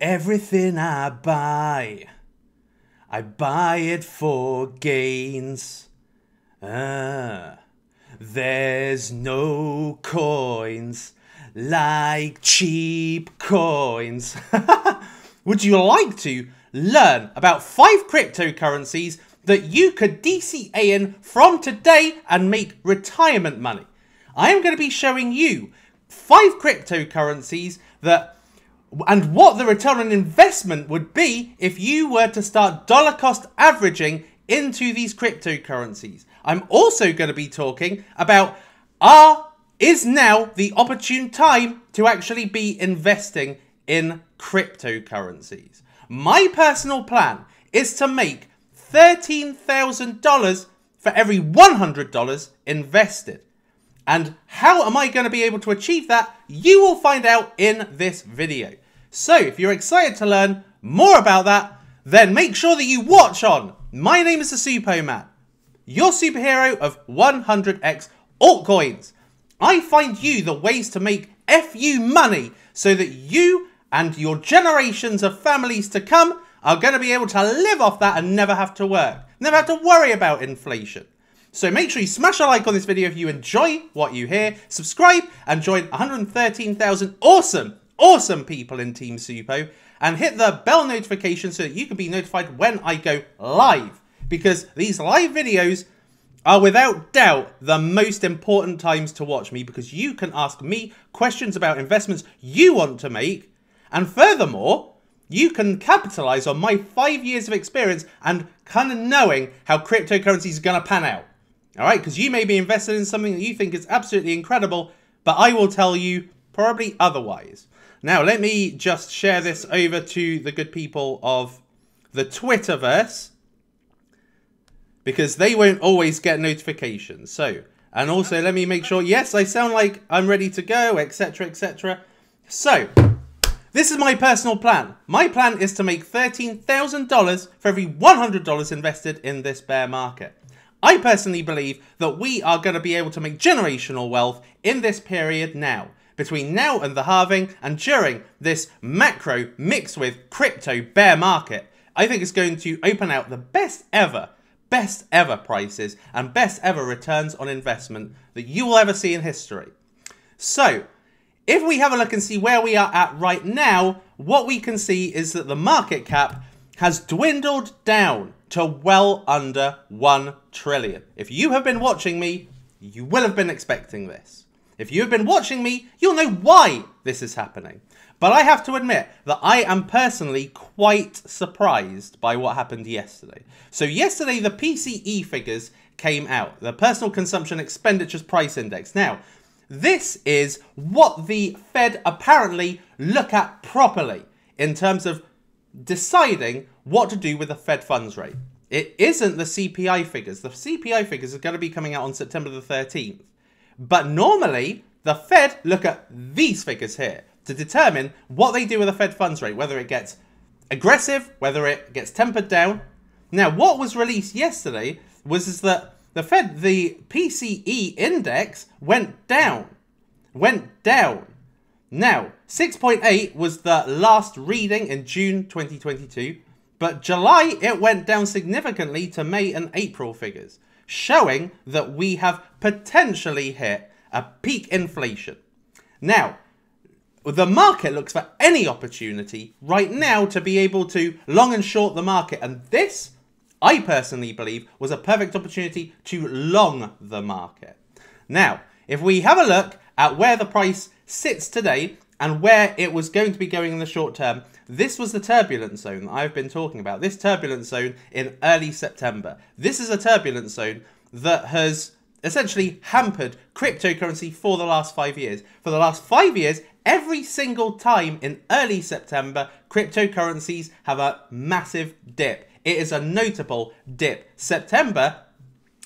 Everything I buy it for gains. There's no coins like cheap coins. Would you like to learn about 5 cryptocurrencies that you could DCA in from today and make retirement money? I am going to be showing you 5 cryptocurrencies and what the return on investment would be if you were to start dollar cost averaging into these cryptocurrencies. I'm also going to be talking about is now the opportune time to actually be investing in cryptocurrencies. My personal plan is to make $13,000 for every $100 invested. And how am I going to be able to achieve that? You will find out in this video. So if you're excited to learn more about that, then make sure that you watch on. My name is the Suppoman, your superhero of 100x altcoins. I find you the ways to make FU money so that you and your generations of families to come are going to be able to live off that and never have to work, never have to worry about inflation. So make sure you smash a like on this video if you enjoy what you hear, subscribe and join 113,000 awesome people in Team Suppo, and hit the bell notification so that you can be notified when I go live, because these live videos are without doubt the most important times to watch me, because you can ask me questions about investments you want to make, and furthermore, you can capitalize on my 5 years of experience and kind of knowing how cryptocurrency is going to pan out. All right, because you may be invested in something that you think is absolutely incredible, but I will tell you probably otherwise. Now, let me just share this over to the good people of the Twitterverse, because they won't always get notifications. So, and also let me make sure, yes, I sound like I'm ready to go, etc., etc. So, this is my personal plan. My plan is to make $13,000 for every $100 invested in this bear market. I personally believe that we are going to be able to make generational wealth in this period now, between now and the halving, and during this macro mixed with crypto bear market. I think it's going to open out the best ever prices and best ever returns on investment that you will ever see in history. So, if we have a look and see where we are at right now, what we can see is that the market cap has dwindled down to well under 1 trillion. If you have been watching me, you will have been expecting this. If you have been watching me, you'll know why this is happening. But I have to admit that I am personally quite surprised by what happened yesterday. So yesterday, the PCE figures came out, the Personal Consumption Expenditures Price Index. Now, this is what the Fed apparently look at properly in terms of deciding what to do with the Fed funds rate. It isn't the CPI figures. The CPI figures are going to be coming out on September the 13th. But normally, the Fed look at these figures here to determine what they do with the Fed funds rate, whether it gets aggressive, whether it gets tempered down. Now, what was released yesterday was that the PCE index went down. Now, 6.8 was the last reading in June 2022, but July it went down significantly to May and April figures, showing that we have potentially hit a peak inflation. Now, the market looks for any opportunity right now to be able to long and short the market, and this, I personally believe, was a perfect opportunity to long the market. Now, if we have a look at where the price sits today and where it was going to be going in the short term, this was the turbulence zone that I've been talking about, this turbulence zone in early September. This is a turbulence zone that has essentially hampered cryptocurrency for the last 5 years. For the last 5 years, every single time in early September, cryptocurrencies have a massive dip. It is a notable dip. September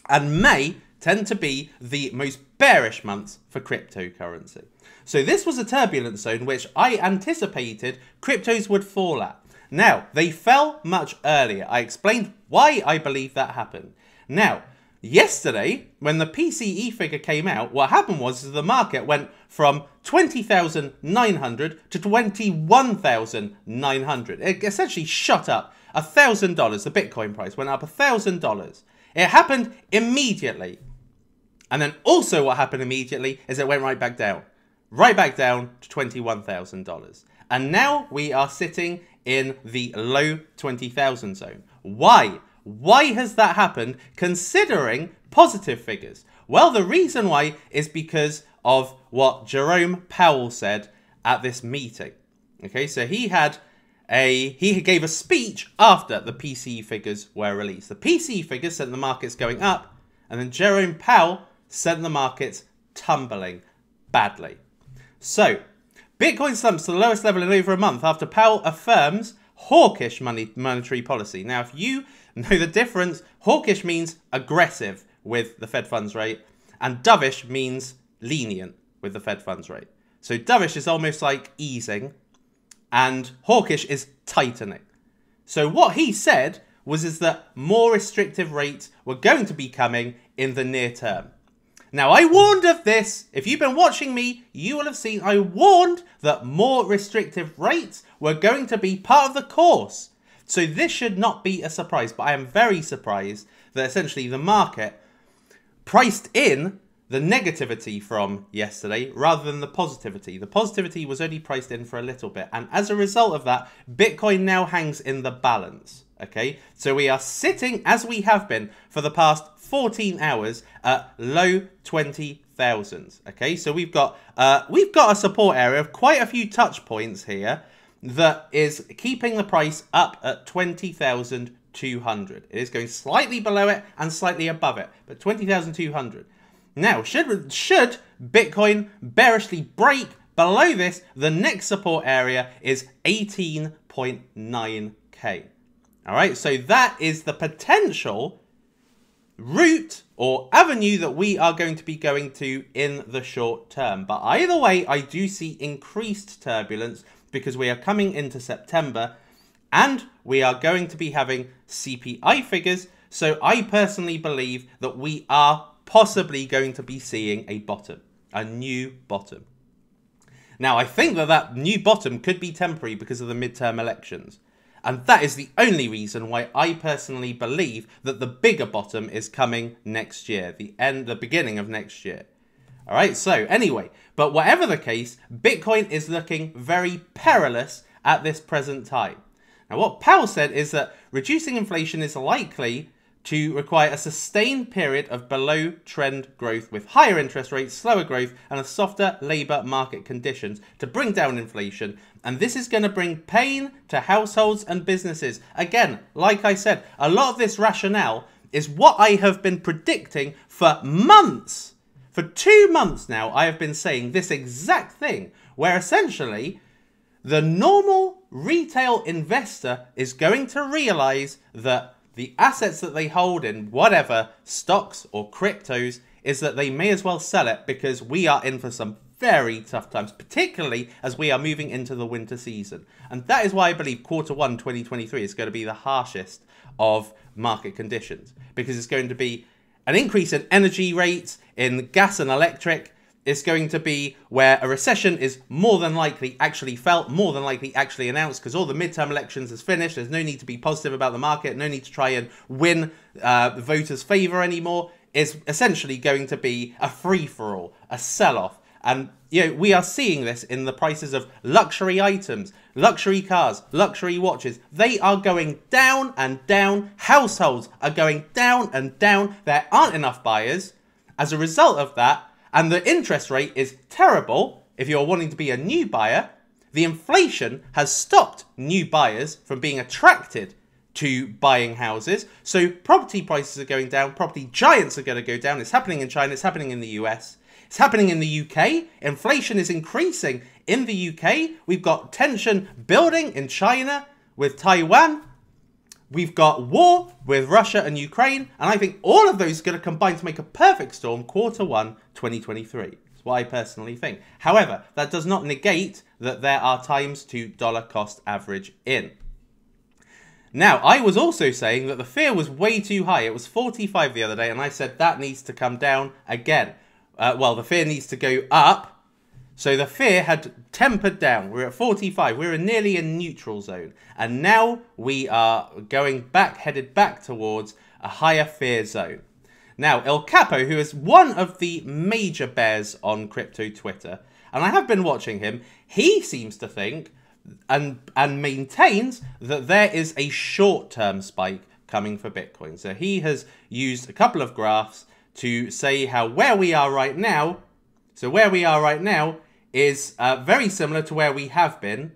and May tend to be the most bearish months for cryptocurrency. So this was a turbulence zone which I anticipated cryptos would fall at. Now, they fell much earlier. I explained why I believe that happened. Now, Yesterday, when the PCE figure came out, what happened was the market went from 20,900 to 21,900. It essentially shot up $1,000. The Bitcoin price went up $1,000. It happened immediately. And then also what happened immediately is it went right back down to $21,000. And now we are sitting in the low 20,000 zone. Why? Why has that happened considering positive figures? Well, the reason why is because of what Jerome Powell said at this meeting. Okay, so he gave a speech after the PCE figures were released. The PCE figures sent the markets going up, and then Jerome Powell sent the markets tumbling badly. So, Bitcoin slumps to the lowest level in over a month after Powell affirms hawkish monetary policy. Now, if you know the difference, hawkish means aggressive with the Fed funds rate, and dovish means lenient with the Fed funds rate. So dovish is almost like easing, and hawkish is tightening. So what he said is that more restrictive rates were going to be coming in the near term. Now, I warned of this. If you've been watching me, you will have seen I warned that more restrictive rates were going to be part of the course. So this should not be a surprise, but I am very surprised that essentially the market priced in the negativity from yesterday rather than the positivity. The positivity was only priced in for a little bit. And as a result of that, Bitcoin now hangs in the balance. Okay, so we are sitting, as we have been for the past 14 hours, at low 20,000s. Okay, so we've got a support area of quite a few touch points here that is keeping the price up at 20,200. It is going slightly below it and slightly above it, but 20,200. Now, should Bitcoin bearishly break below this, the next support area is 18.9k. All right, so that is the potential route or avenue that we are going to be going to in the short term. But either way, I do see increased turbulence because we are coming into September and we are going to be having CPI figures. So I personally believe that we are possibly going to be seeing a bottom, a new bottom. Now, I think that new bottom could be temporary because of the midterm elections. And that is the only reason why I personally believe that the bigger bottom is coming next year, the beginning of next year. All right, so anyway, but whatever the case, Bitcoin is looking very perilous at this present time. Now, what Powell said is that reducing inflation is likely to require a sustained period of below trend growth with higher interest rates, slower growth, and a softer labour market conditions to bring down inflation. And this is going to bring pain to households and businesses. Again, like I said, a lot of this rationale is what I have been predicting for months. For 2 months now, I have been saying this exact thing, where essentially the normal retail investor is going to realise that the assets that they hold in whatever stocks or cryptos is that they may as well sell it because we are in for some very tough times, particularly as we are moving into the winter season. And that is why I believe Q1 2023 is going to be the harshest of market conditions, because it's going to be an increase in energy rates, in gas and electric. It's going to be where a recession is more than likely actually felt, more than likely actually announced, because all the midterm elections is finished. There's no need to be positive about the market, no need to try and win the voters' favour anymore. It's essentially going to be a free-for-all, a sell-off. And, you know, we are seeing this in the prices of luxury items, luxury cars, luxury watches. They are going down and down. Households are going down and down. There aren't enough buyers. As a result of that, and the interest rate is terrible if you're wanting to be a new buyer, the inflation has stopped new buyers from being attracted to buying houses. So property prices are going down. Property giants are going to go down. It's happening in China. It's happening in the US. It's happening in the UK. Inflation is increasing in the UK. We've got tension building in China with Taiwan. We've got war with Russia and Ukraine. And I think all of those are going to combine to make a perfect storm Q1 2023. That's what I personally think. However, that does not negate that there are times to dollar cost average in. Now, I was also saying that the fear was way too high. It was 45 the other day, and I said that needs to come down again. Well, the fear needs to go up. So the fear had tempered down. We're at 45. We're nearly in neutral zone. And now we are going back, headed back towards a higher fear zone. Now, El Capo, who is one of the major bears on crypto Twitter, and I have been watching him, he seems to think and maintains that there is a short-term spike coming for Bitcoin. So he has used a couple of graphs to say how where we are right now, is very similar to where we have been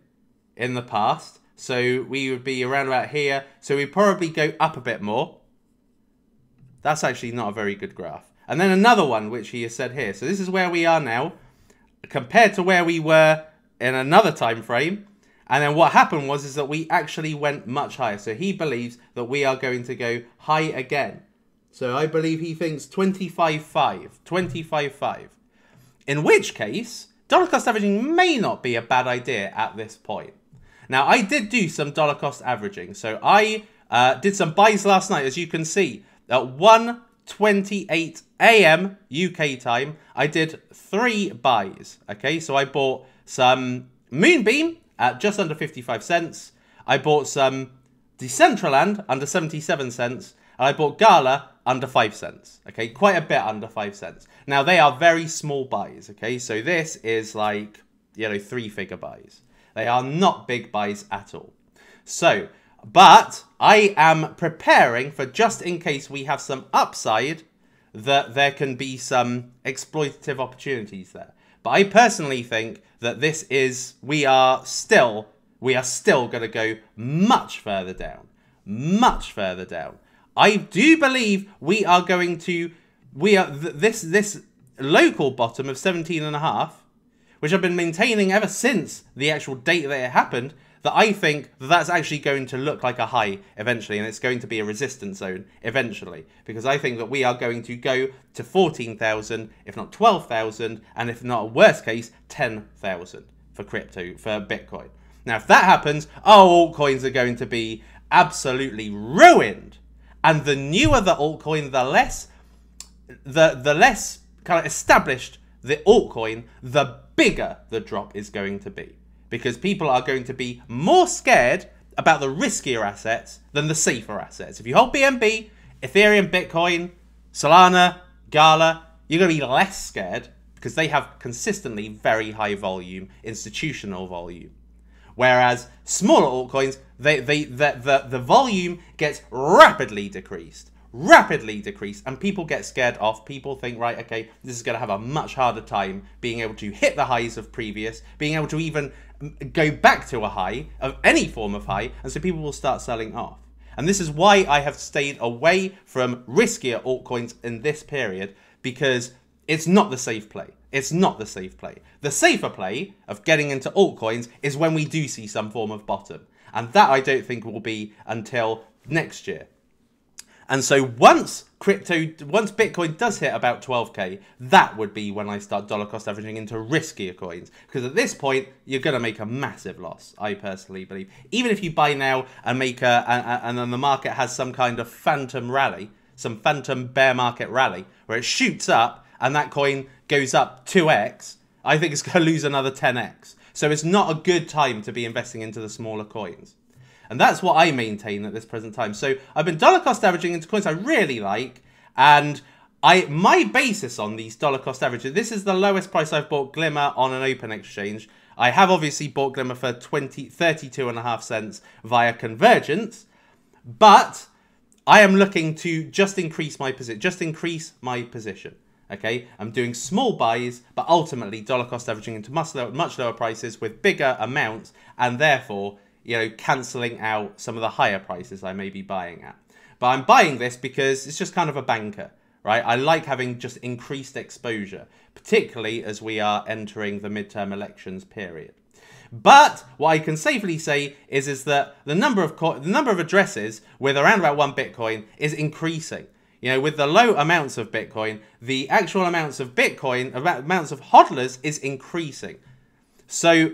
in the past. So we would be around about here. So we'd probably go up a bit more. That's actually not a very good graph. And then another one, which he has said here. So this is where we are now, compared to where we were in another time frame. And then what happened is that we actually went much higher. So he believes that we are going to go high again. So I believe he thinks 25.5. In which case, dollar cost averaging may not be a bad idea at this point. Now, I did do some dollar cost averaging. So I did some buys last night, as you can see. At 1:28 a.m. UK time, I did 3 buys. Okay, so I bought some Moonbeam at just under 55 cents. I bought some Decentraland under 77 cents. And I bought Gala under 5 cents. Okay, quite a bit under 5 cents. Now, they are very small buys. Okay, so this is like, 3-figure buys. They are not big buys at all. So, but I am preparing for just in case we have some upside, that there can be some exploitative opportunities there. But I personally think that we are still going to go much further down. Much further down. I do believe we are going to, this local bottom of 17.5, which I've been maintaining ever since the actual date that it happened, that I think that's actually going to look like a high eventually, and it's going to be a resistance zone eventually, because I think that we are going to go to 14,000, if not 12,000, and if not, worst case, 10,000 for crypto, for Bitcoin. Now, if that happens, our altcoins are going to be absolutely ruined. And the newer the altcoin, the less kind of established the altcoin, the bigger the drop is going to be. Because people are going to be more scared about the riskier assets than the safer assets. If you hold BNB, Ethereum, Bitcoin, Solana, Gala, you're going to be less scared because they have consistently very high volume, institutional volume. Whereas smaller altcoins, the volume gets rapidly decreased, and people get scared off. People think, right, okay, this is going to have a much harder time being able to hit the highs of previous, being able to even go back to a high of any form of high, and so people will start selling off. And this is why I have stayed away from riskier altcoins in this period, because it's not the safe play. It's not the safe play. The safer play of getting into altcoins is when we do see some form of bottom. And that I don't think will be until next year. And so once Bitcoin does hit about 12K, that would be when I start dollar cost averaging into riskier coins. Because at this point, you're going to make a massive loss, I personally believe. Even if you buy now and and then the market has some kind of phantom rally, some phantom bear market rally, where it shoots up, and that coin goes up 2x, I think it's going to lose another 10x. So it's not a good time to be investing into the smaller coins. And that's what I maintain at this present time. So I've been dollar cost averaging into coins I really like. And my basis on these dollar cost averages, this is the lowest price I've bought Glimmer on an open exchange. I have obviously bought Glimmer for 32.5 cents via Convergence. But I am looking to just increase my position. Okay, I'm doing small buys, but ultimately dollar cost averaging into much lower prices with bigger amounts, and therefore, cancelling out some of the higher prices I may be buying at. But I'm buying this because it's just kind of a banker, right? I like having just increased exposure, particularly as we are entering the midterm elections period. But what I can safely say is that the number of addresses with around about 1 Bitcoin is increasing. With the low amounts of Bitcoin, the actual amounts of Bitcoin, amounts of hodlers is increasing. So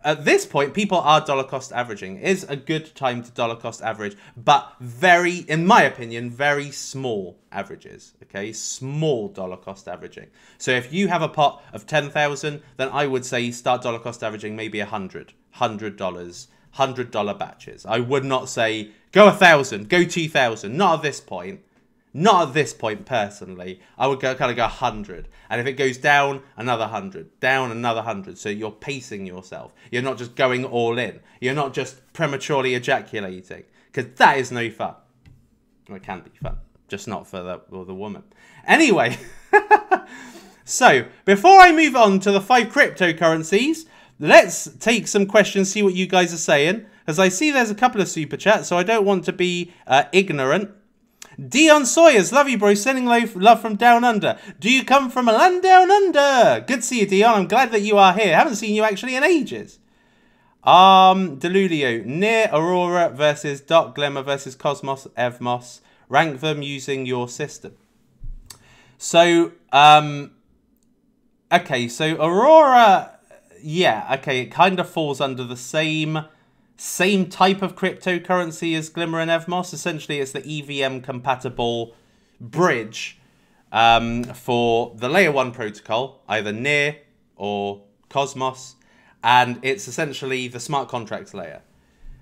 at this point, people are dollar cost averaging. It is a good time to dollar cost average, but very, in my opinion, very small averages. Okay, small dollar cost averaging. So if you have a pot of 10,000, then I would say start dollar cost averaging maybe $100, $100 batches. I would not say go 1,000, go 2,000. Not at this point. Not at this point, personally. I would kind of go 100. And if it goes down, another 100. Down, another 100. So you're pacing yourself. You're not just going all in. You're not just prematurely ejaculating. Because that is no fun. Well, it can be fun. Just not for the woman. Anyway. So, before I move on to the 5 cryptocurrencies, let's take some questions, see what you guys are saying. As I see there's a couple of super chats, so I don't want to be ignorant. Dion Sawyers, love you, bro. Sending love from down under. Do you come from a land down under? Good to see you, Dion. I'm glad that you are here. Haven't seen you actually in ages. Delulio, Near, Aurora versus Dot, Glimmer versus Cosmos, Evmos. Rank them using your system. So, okay, so Aurora, yeah, okay, it kind of falls under the same type of cryptocurrency as Glimmer and Evmos. Essentially, it's the EVM compatible bridge for the layer 1 protocol, either Near or Cosmos, and it's essentially the smart contracts layer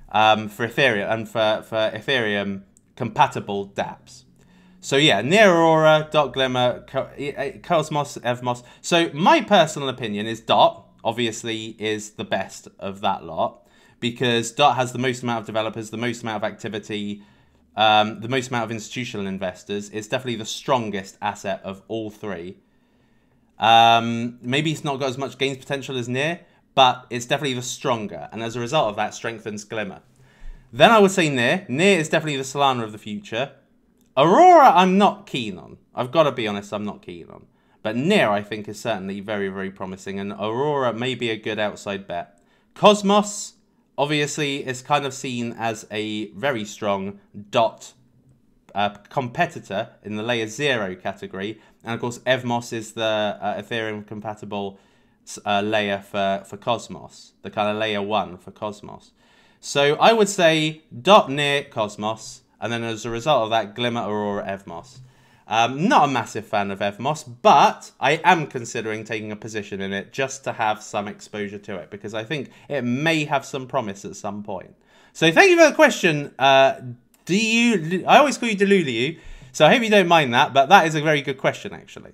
for Ethereum and for Ethereum compatible dApps. So yeah, Near, Aurora, Dot, Glimmer, Cosmos, Evmos. So my personal opinion is Dot obviously is the best of that lot, because Dot has the most amount of developers, the most amount of activity, the most amount of institutional investors. It's definitely the strongest asset of all 3. Maybe it's not got as much gains potential as Near, but it's definitely the stronger. And as a result of that, strengthens Glimmer. Then I would say Near. Near is definitely the Solana of the future. Aurora, I'm not keen on. I've got to be honest, I'm not keen on. But Near, I think, is certainly very, very promising. And Aurora may be a good outside bet. Cosmos, obviously, is kind of seen as a very strong Dot competitor in the layer 0 category. And of course, Evmos is the Ethereum compatible layer for Cosmos. The kind of layer 1 for Cosmos. So I would say Dot, Near, Cosmos. And then as a result of that, Glimmer, Aurora, Evmos. Not a massive fan of Evmos, but I am considering taking a position in it just to have some exposure to it, because I think it may have some promise at some point. So thank you for the question. I always call you Delulu, so I hope you don't mind that, but that is a very good question, actually.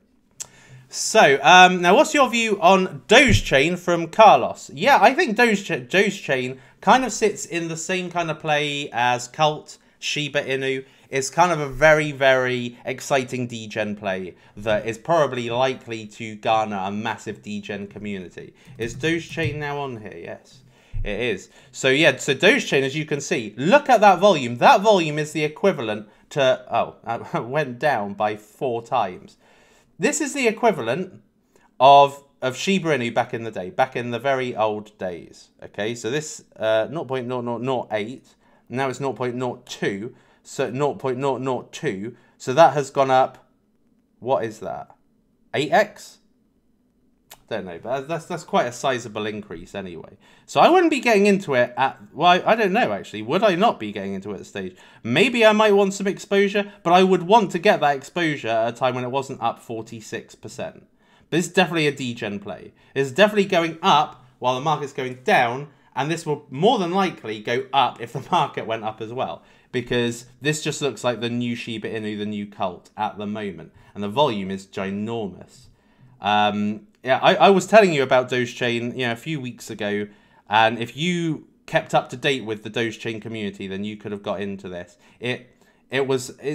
So, now what's your view on Dogechain from Carlos? Yeah, I think Dogechain kind of sits in the same kind of play as Cult, Shiba Inu. It's kind of a very, very exciting degen play that is probably likely to garner a massive degen community. Is Dogechain now on here? Yes, it is. So yeah, so Dogechain, as you can see, look at that volume. That volume is the equivalent to, oh, it went down by 4 times. This is the equivalent of Shiba Inu back in the day, back in the very old days. Okay, so this 0.0008, now it's 0.02. So 0.002. So that has gone up. What is that? 8x? Don't know, but that's quite a sizable increase anyway. So I wouldn't be getting into it at, well, I don't know actually. Would I not be getting into it at this stage? Maybe I might want some exposure, but I would want to get that exposure at a time when it wasn't up 46%. But it's definitely a degen play. It's definitely going up while the market's going down, and this will more than likely go up if the market went up as well. Because this just looks like the new Shiba Inu, the new cult at the moment. And the volume is ginormous. Yeah, I was telling you about Dogechain, a few weeks ago. And if you kept up to date with the Dogechain community, then you could have got into this. It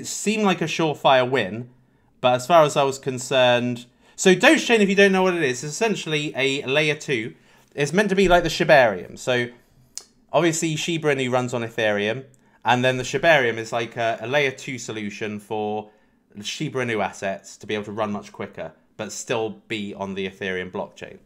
seemed like a surefire win. But as far as I was concerned... So Dogechain, if you don't know what it is essentially a layer 2. It's meant to be like the Shibarium. So obviously Shiba Inu runs on Ethereum. And then the Shibarium is like a layer 2 solution for Shiba Inu assets to be able to run much quicker, but still be on the Ethereum blockchain.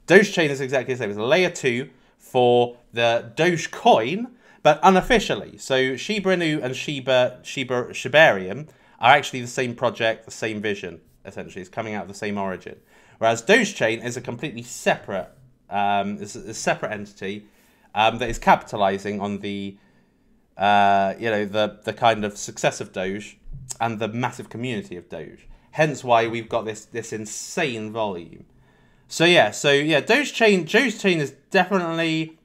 Dogechain is exactly the same. It's a layer 2 for the Dogecoin, but unofficially. So Shiba Inu and Shibarium are actually the same project, the same vision, essentially. It's coming out of the same origin. Whereas Dogechain is a completely separate It's a separate entity that is capitalizing on the, the kind of success of Doge and the massive community of Doge. Hence why we've got this insane volume. So yeah, Dogechain is definitely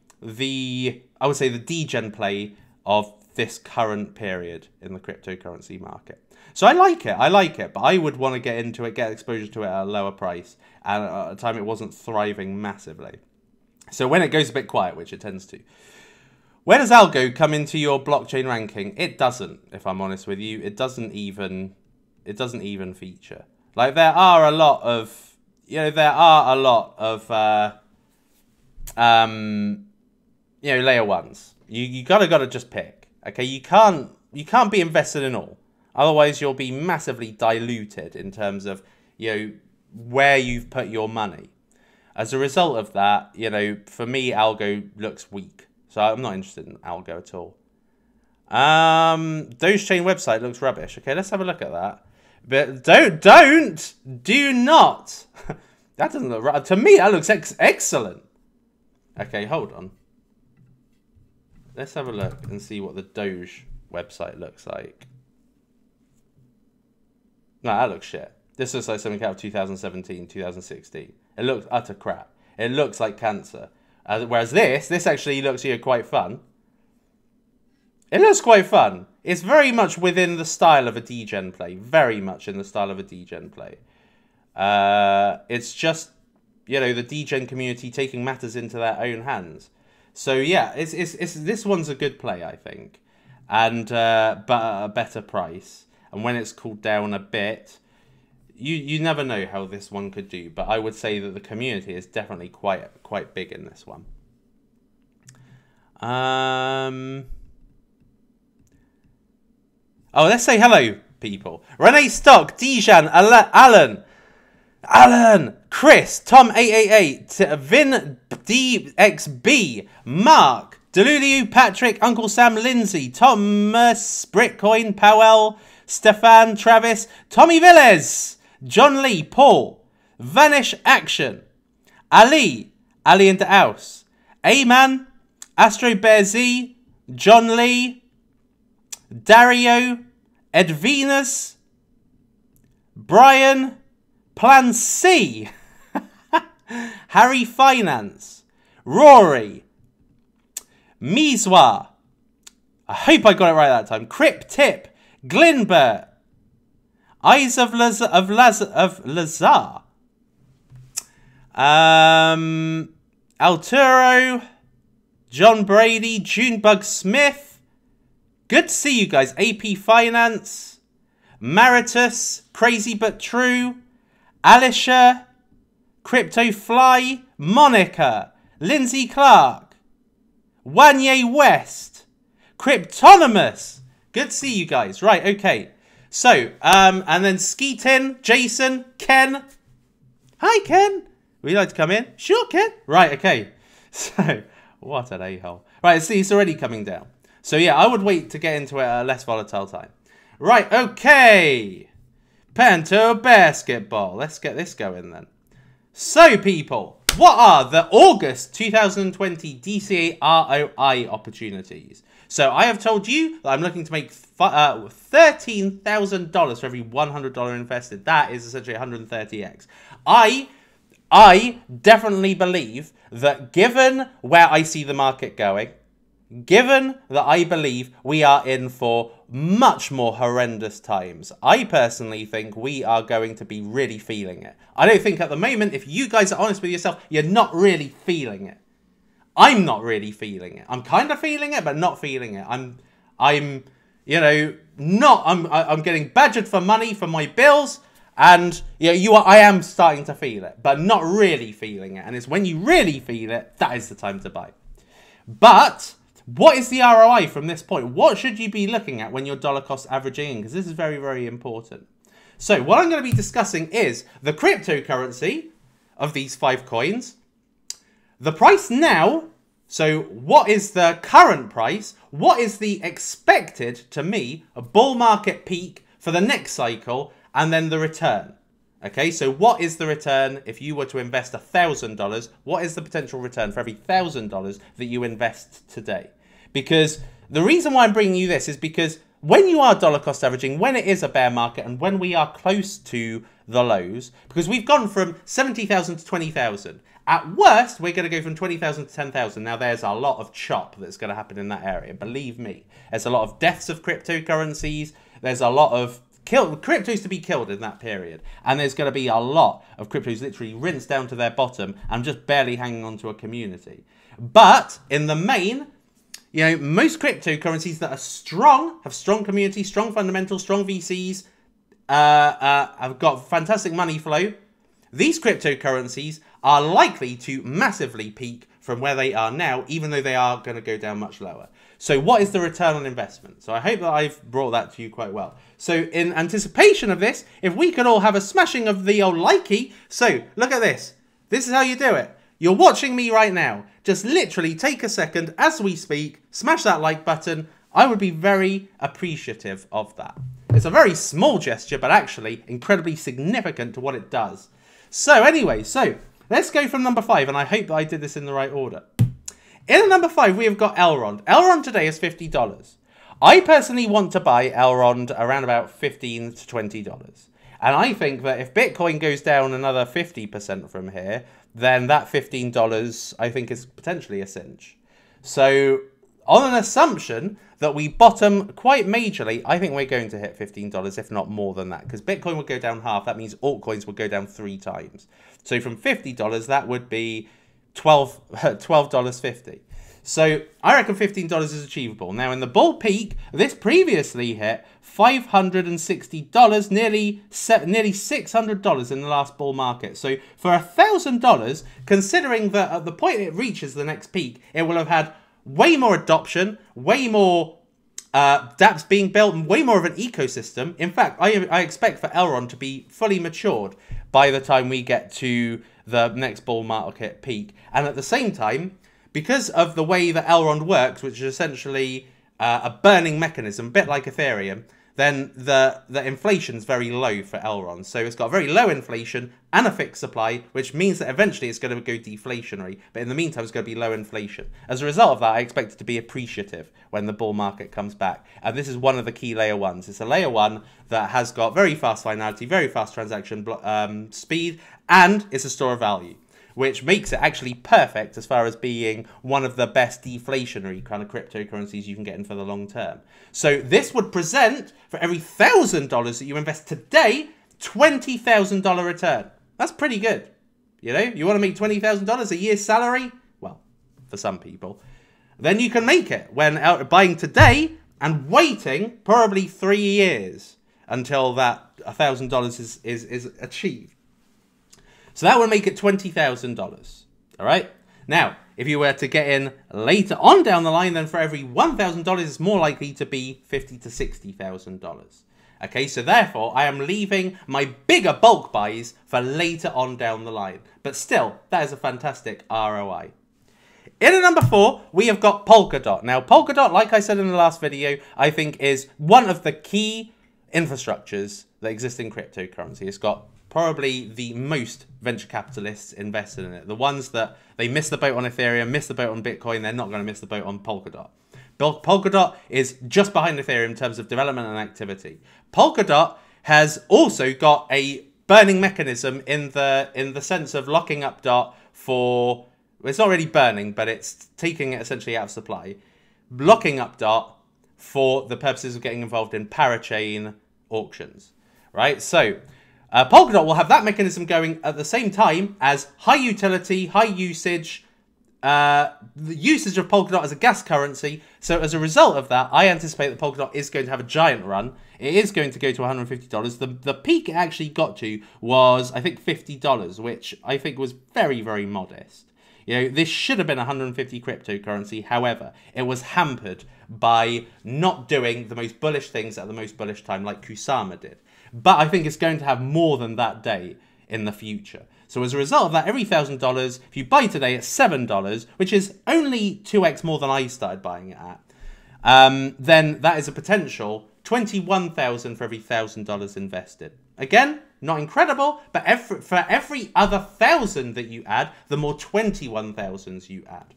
I would say the degen play of this current period in the cryptocurrency market. So I like it, but I would want to get into it, get exposure to it at a lower price, and at a time it wasn't thriving massively. So when it goes a bit quiet, which it tends to, where does algo come into your blockchain ranking? It doesn't, if I'm honest with you. It doesn't even feature. Like there are a lot of layer ones. You gotta just pick. Okay, you can't be invested in all. Otherwise, you'll be massively diluted in terms of, where you've put your money. As a result of that, for me, algo looks weak. So I'm not interested in algo at all. Dogechain website looks rubbish. Okay, let's have a look at that. But do not. That doesn't look right. To me, that looks excellent. Okay, hold on. Let's have a look and see what the Doge website looks like. No, that looks shit. This looks like something out of 2017, 2016. It looks utter crap. It looks like cancer. Whereas this actually looks quite fun. It looks quite fun. It's very much within the style of a degen play. Very much in the style of a degen play. It's just, the degen community taking matters into their own hands. So yeah, this one's a good play, I think. And but at a better price. And when it's cooled down a bit, you never know how this one could do. But I would say that the community is definitely quite big in this one. Oh, let's say hello, people. Renee Stock, Dijan, Alan, Chris, Tom888, Vin DXB, Mark, Delulu, Patrick, Uncle Sam, Lindsay, Thomas, Britcoin, Powell, Stefan, Travis, Tommy Villes, John Lee, Paul, Vanish Action, Ali in the house, A-Man, Astro Bear Z, John Lee, Dario, Edvinus, Brian, Plan C, Harry Finance, Rory, Miswa, I hope I got it right that time, Crip Tip, Glinbert, Eyes of Lazar, Alturo, John Brady, Junebug Smith, good to see you guys, AP Finance, Maritus, Crazy But True, Alicia, Crypto Fly, Monica, Lindsay Clark, Wanye West, Cryptonymous. Good to see you guys. Right, okay. So, and then Skeetin, Jason, Ken. Hi, Ken. Would you like to come in? Sure, Ken. Right, okay. So, what an a-hole. Right, see, it's already coming down. So, yeah, I would wait to get into it at a less volatile time. Right, okay. Panto basketball. Let's get this going then. So, people, what are the August 2020 DCA ROI opportunities? So, I have told you that I'm looking to make $13,000 for every $100 invested. That is essentially 130x. I definitely believe that given where I see the market going, given that I believe we are in for much more horrendous times, I personally think we are going to be really feeling it. I don't think at the moment, if you guys are honest with yourself, you're not really feeling it. I'm not really feeling it. I'm kind of feeling it, but not feeling it. I'm getting badgered for money for my bills, and I am starting to feel it, but not really feeling it. And it's when you really feel it, that is the time to buy. But what is the ROI from this point? What should you be looking at when you're dollar cost averaging in? Because this is very, very important. So what I'm going to be discussing is the cryptocurrency of these 5 coins, the price now. So what is the current price? What is the expected, to me, a bull market peak for the next cycle, and then the return? Okay, so what is the return if you were to invest $1,000? What is the potential return for every $1,000 that you invest today? Because the reason why I'm bringing you this is because when you are dollar cost averaging, when it is a bear market and when we are close to the lows, because we've gone from 70,000 to 20,000. At worst, we're going to go from 20,000 to 10,000. Now, there's a lot of chop that's going to happen in that area. Believe me. There's a lot of deaths of cryptocurrencies. There's a lot of cryptos to be killed in that period. And there's going to be a lot of cryptos literally rinsed down to their bottom and just barely hanging on to a community. But in the main, you know, most cryptocurrencies that are strong, have strong community, strong fundamentals, strong VCs, have got fantastic money flow. These cryptocurrencies are likely to massively peak from where they are now, even though they are going to go down much lower. So what is the return on investment? So I hope that I've brought that to you quite well. So in anticipation of this, if we could all have a smashing of the old likey. So look at this. This is how you do it. You're watching me right now. Just literally take a second as we speak, smash that like button. I would be very appreciative of that. It's a very small gesture, but actually incredibly significant to what it does. So anyway, let's go from number 5, and I hope that I did this in the right order. In number 5, we have got Elrond. Elrond today is $50. I personally want to buy Elrond around about $15 to $20. And I think that if Bitcoin goes down another 50% from here, then that $15 I think is potentially a cinch. So on an assumption that we bottom quite majorly, I think we're going to hit $15, if not more than that, because Bitcoin would go down half. That means altcoins would go down 3 times. So from $50, that would be $12.50. So I reckon $15 is achievable. Now in the bull peak, this previously hit $560, nearly $600 in the last bull market. So for $1,000, considering that at the point it reaches the next peak, it will have had way more adoption, way more dApps being built, and way more of an ecosystem. In fact, I expect for Elrond to be fully matured by the time we get to the next bull market peak. And at the same time, because of the way that Elrond works, which is essentially a burning mechanism, a bit like Ethereum, then the inflation's very low for Elrond. So it's got very low inflation and a fixed supply, which means that eventually it's going to go deflationary. But in the meantime, it's going to be low inflation. As a result of that, I expect it to be appreciative when the bull market comes back. And this is one of the key layer ones. It's a layer one that has got very fast finality, very fast transaction speed, and it's a store of value, which makes it actually perfect as far as being one of the best deflationary kind of cryptocurrencies you can get in for the long term. So this would present, for every $1,000 that you invest today, $20,000 return. That's pretty good. You know, you want to make $20,000 a year's salary? Well, for some people. Then you can make it when buying today and waiting probably 3 years until that $1,000 is achieved. So that would make it $20,000, all right? Now, if you were to get in later on down the line, then for every $1,000, it's more likely to be $50,000 to $60,000. Okay, so therefore, I am leaving my bigger bulk buys for later on down the line. But still, that is a fantastic ROI. In at number 4, we have got Polkadot. Now, Polkadot, like I said in the last video, I think is one of the key infrastructures that exist in cryptocurrency. It's got probably the most venture capitalists invested in it. The ones that they missed the boat on Ethereum, missed the boat on Bitcoin, they're not going to miss the boat on Polkadot. Polkadot is just behind Ethereum in terms of development and activity. Polkadot has also got a burning mechanism in the sense of locking up DOT for, it's not really burning, but it's taking it essentially out of supply, locking up DOT for the purposes of getting involved in parachain auctions, right? So Polkadot will have that mechanism going at the same time as high utility, high usage, the usage of Polkadot as a gas currency. So as a result of that, I anticipate that Polkadot is going to have a giant run. It is going to go to $150. The peak it actually got to was, I think, $50, which I think was very, very modest. You know, this should have been 150 cryptocurrency. However, it was hampered by not doing the most bullish things at the most bullish time like Kusama did. But I think it's going to have more than that day in the future. So as a result of that, every $1,000, if you buy today at $7, which is only 2x more than I started buying it at, then that is a potential $21,000 for every $1,000 invested. Again, not incredible, but for every other 1,000 that you add, the more 21,000s you add.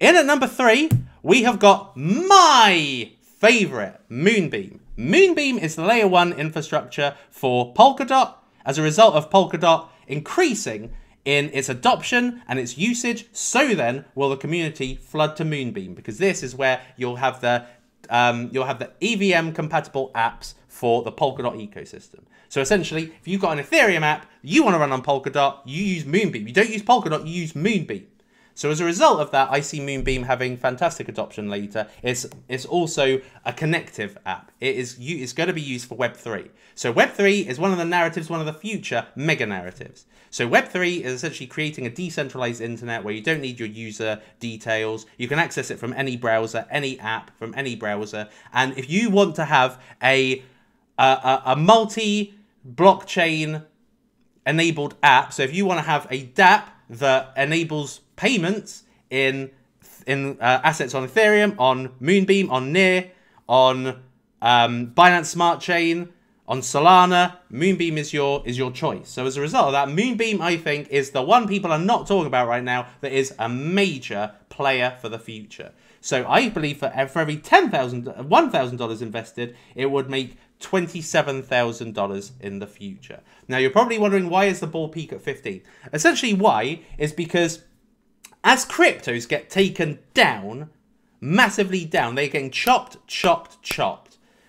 In at number 3, we have got my favorite, Moonbeam. Moonbeam is the layer 1 infrastructure for Polkadot. As a result of Polkadot increasing in its adoption and its usage, so then will the community flood to Moonbeam, because this is where you'll have the EVM compatible apps for the Polkadot ecosystem. So essentially, if you've got an Ethereum app you want to run on Polkadot, you use Moonbeam. You don't use Polkadot, you use Moonbeam. So as a result of that, I see Moonbeam having fantastic adoption later. It's also a connective app. It's going to be used for Web3. So Web3 is one of the narratives, one of the future mega narratives. So Web3 is essentially creating a decentralized internet where you don't need your user details. You can access it from any browser, any app, from any browser. And if you want to have a multi-blockchain enabled app, so if you want to have a dApp that enables payments in assets on Ethereum, on Moonbeam, on Near, on Binance Smart Chain, on Solana, Moonbeam is your choice. So as a result of that, Moonbeam, I think, is the one people are not talking about right now that is a major player for the future. So I believe for every $1,000 invested, it would make $27,000 in the future. Now, you're probably wondering, why is the bull peak at 15? Essentially, why is because as cryptos get taken down, massively down, they're getting chopped.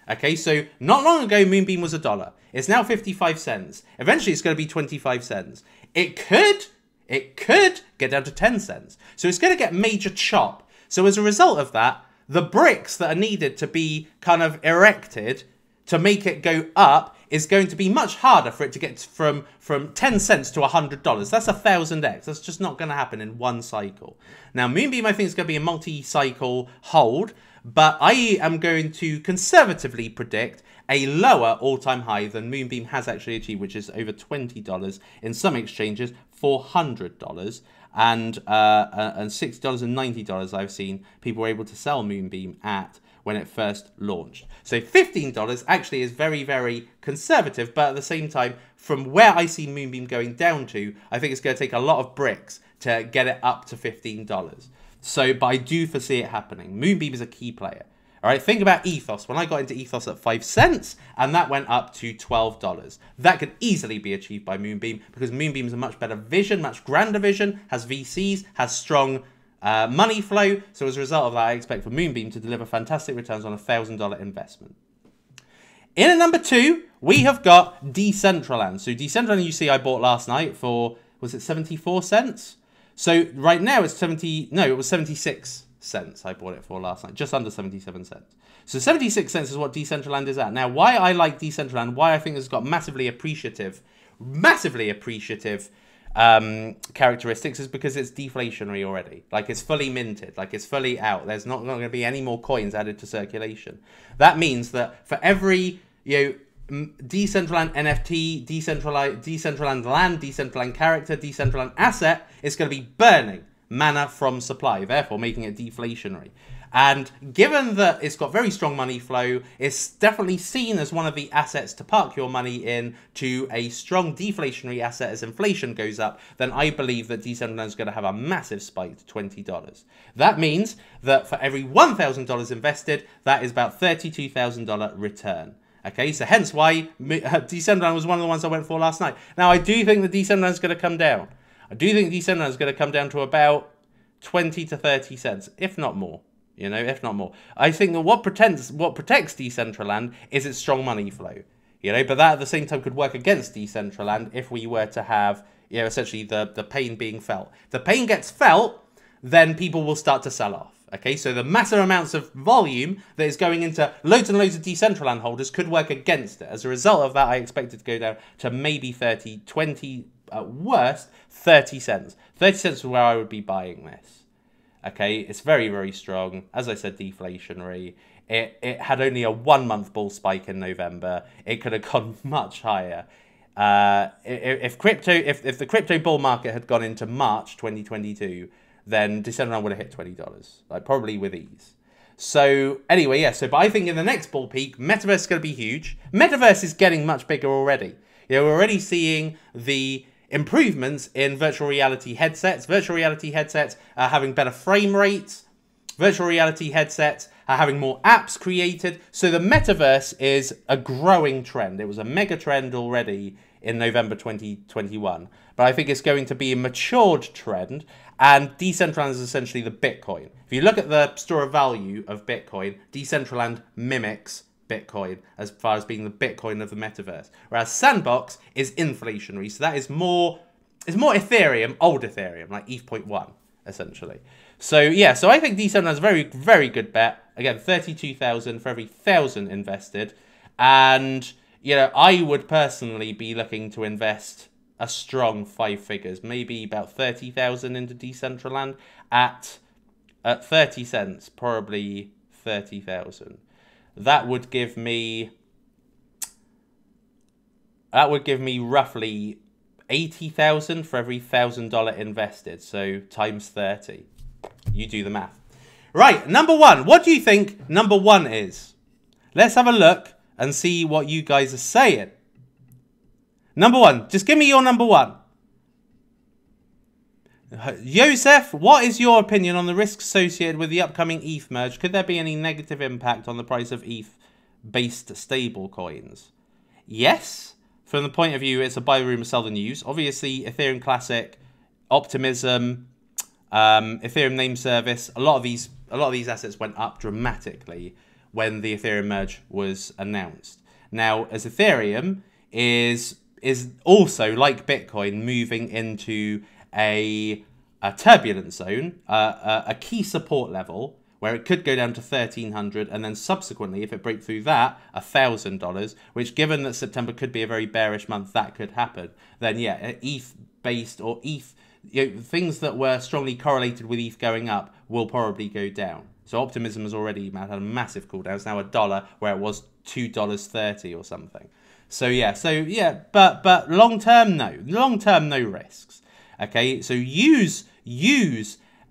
Okay, so not long ago, Moonbeam was $1. It's now 55 cents. Eventually, it's going to be 25 cents. It could get down to 10 cents. So it's going to get major chop. So as a result of that, the bricks that are needed to be kind of erected to make it go up is going to be much harder for it to get from 10 cents to $100. That's 1,000x. That's just not going to happen in one cycle. Now, Moonbeam, I think, is going to be a multi-cycle hold, but I am going to conservatively predict a lower all-time high than Moonbeam has actually achieved, which is over $20 in some exchanges, $400, and $60 and $90 I've seen people were able to sell Moonbeam at when it first launched. So $15 actually is very, very conservative, but at the same time, from where I see Moonbeam going down to, I think it's going to take a lot of bricks to get it up to $15. So, but I do foresee it happening. Moonbeam is a key player. All right, think about Ethos. When I got into Ethos at 5 cents, and that went up to $12. That could easily be achieved by Moonbeam, because Moonbeam is a much better vision, much grander vision, has VCs, has strong money flow. So as a result of that, I expect for Moonbeam to deliver fantastic returns on a $1,000 investment. In at number 2, we have got Decentraland. So Decentraland, you see, I bought last night for, was it 74 cents? So right now it's it was 76 cents I bought it for last night, just under 77 cents. So 76 cents is what Decentraland is at. Now, why I like Decentraland, why I think it's got massively appreciative characteristics is because it's deflationary already. Like, it's fully minted, like it's fully out. There's not going to be any more coins added to circulation. That means that for every, Decentraland NFT, Decentraland land, Decentraland character, Decentraland asset, it's going to be burning mana from supply, therefore making it deflationary. And given that it's got very strong money flow, it's definitely seen as one of the assets to park your money in to a strong deflationary asset as inflation goes up, then I believe that Decentraland is going to have a massive spike to $20. That means that for every $1,000 invested, that is about $32,000 return. Okay, so hence why Decentraland was one of the ones I went for last night. Now, I do think that Decentraland is going to come down. I do think Decentraland is going to come down to about 20 to 30 cents, if not more. If not more. I think that what protects Decentraland is its strong money flow. But that at the same time could work against Decentraland if we were to have, essentially the pain being felt. If the pain gets felt, then people will start to sell off. Okay, so the massive amounts of volume that is going into loads and loads of Decentraland holders could work against it. As a result of that, I expect it to go down to maybe 30, 20, at worst, 30 cents. 30 cents is where I would be buying this. Okay, it's very, very strong. As I said, deflationary. It had only a 1-month bull spike in November. It could have gone much higher. If the crypto bull market had gone into March 2022, then Decentraland would have hit $20, like probably with ease. So anyway, but I think in the next bull peak, Metaverse is going to be huge. Metaverse is getting much bigger already. You know, we're already seeing the improvements in virtual reality headsets. Virtual reality headsets are having better frame rates. Virtual reality headsets are having more apps created. So the metaverse is a growing trend. It was a mega trend already in November 2021. But I think it's going to be a matured trend. And Decentraland is essentially the Bitcoin. If you look at the store of value of Bitcoin, Decentraland mimics Bitcoin as far as being the Bitcoin of the metaverse. Whereas Sandbox is inflationary. So that is more Ethereum, old Ethereum, like ETH.1, essentially. So yeah, so I think Decentraland is a very, very good bet. Again, 32,000 for every 1,000 invested. And, you know, I would personally be looking to invest a strong 5 figures, maybe about 30,000 into Decentraland at 30 cents, probably 30,000. That would give me roughly 80,000 for every $1,000 invested. So times 30. You do the math. Right, number one. What do you think number one is? Let's have a look and see what you guys are saying. Number one. Just give me your number one. Joseph, what is your opinion on the risks associated with the upcoming ETH merge? Could there be any negative impact on the price of ETH-based stable coins? Yes. From the point of view, it's a buy the rumor, sell the news. Obviously, Ethereum Classic, Optimism, Ethereum name service, a lot of these assets went up dramatically when the Ethereum merge was announced. Now, as Ethereum is also, like Bitcoin, moving into a turbulent zone, a key support level where it could go down to 1,300, and then subsequently, if it breaks through that, $1,000, which, given that September could be a very bearish month, that could happen. Then yeah, ETH-based or ETH, you know, things that were strongly correlated with ETH going up will probably go down. So Optimism has already had a massive cooldown. It's now $1 where it was $2.30 or something. So yeah, but long term, no. Long term, no risks. Okay, so use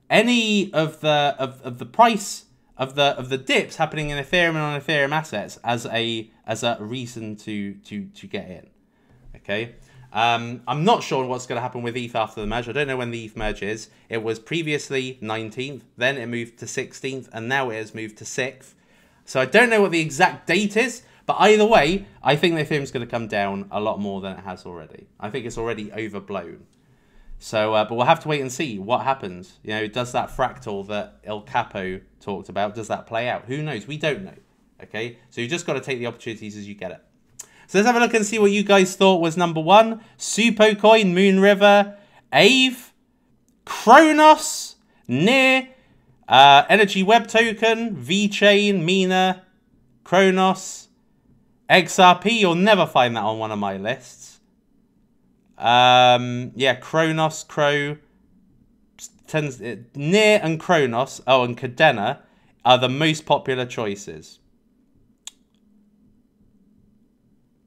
any of the price of the dips happening in Ethereum and on Ethereum assets as a reason to get in. Okay. I'm not sure what's going to happen with ETH after the merge. I don't know when the ETH merge is. It was previously 19th, then it moved to 16th, and now it has moved to 6th. So I don't know what the exact date is, but either way, I think the Ethereum's going to come down a lot more than it has already. I think it's already overblown. So, but we'll have to wait and see what happens. You know, does that fractal that El Capo talked about, does that play out? Who knows? We don't know. Okay, so you just got to take the opportunities as you get it. So let's have a look and see what you guys thought was number one. Suppo coin, Moon River, Ave, Kronos, Near, Energy Web Token, VeChain, Mina, Kronos, XRP. You'll never find that on one of my lists. Yeah, Kronos, Near and Kronos, and Cadena are the most popular choices.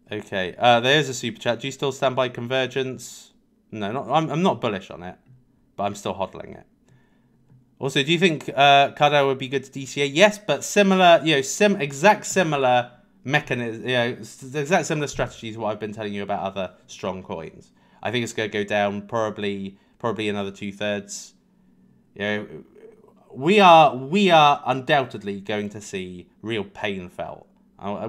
Okay, there's a super chat. Do you still stand by Convergence? No, I'm not bullish on it, but I'm still hodling it. Also, do you think Cardano would be good to DCA? Yes, but similar, you know, exact similar mechanism, you know, exact similar strategies to what I've been telling you about other strong coins. I think it's going to go down probably another 2/3. You know, we are undoubtedly going to see real pain felt.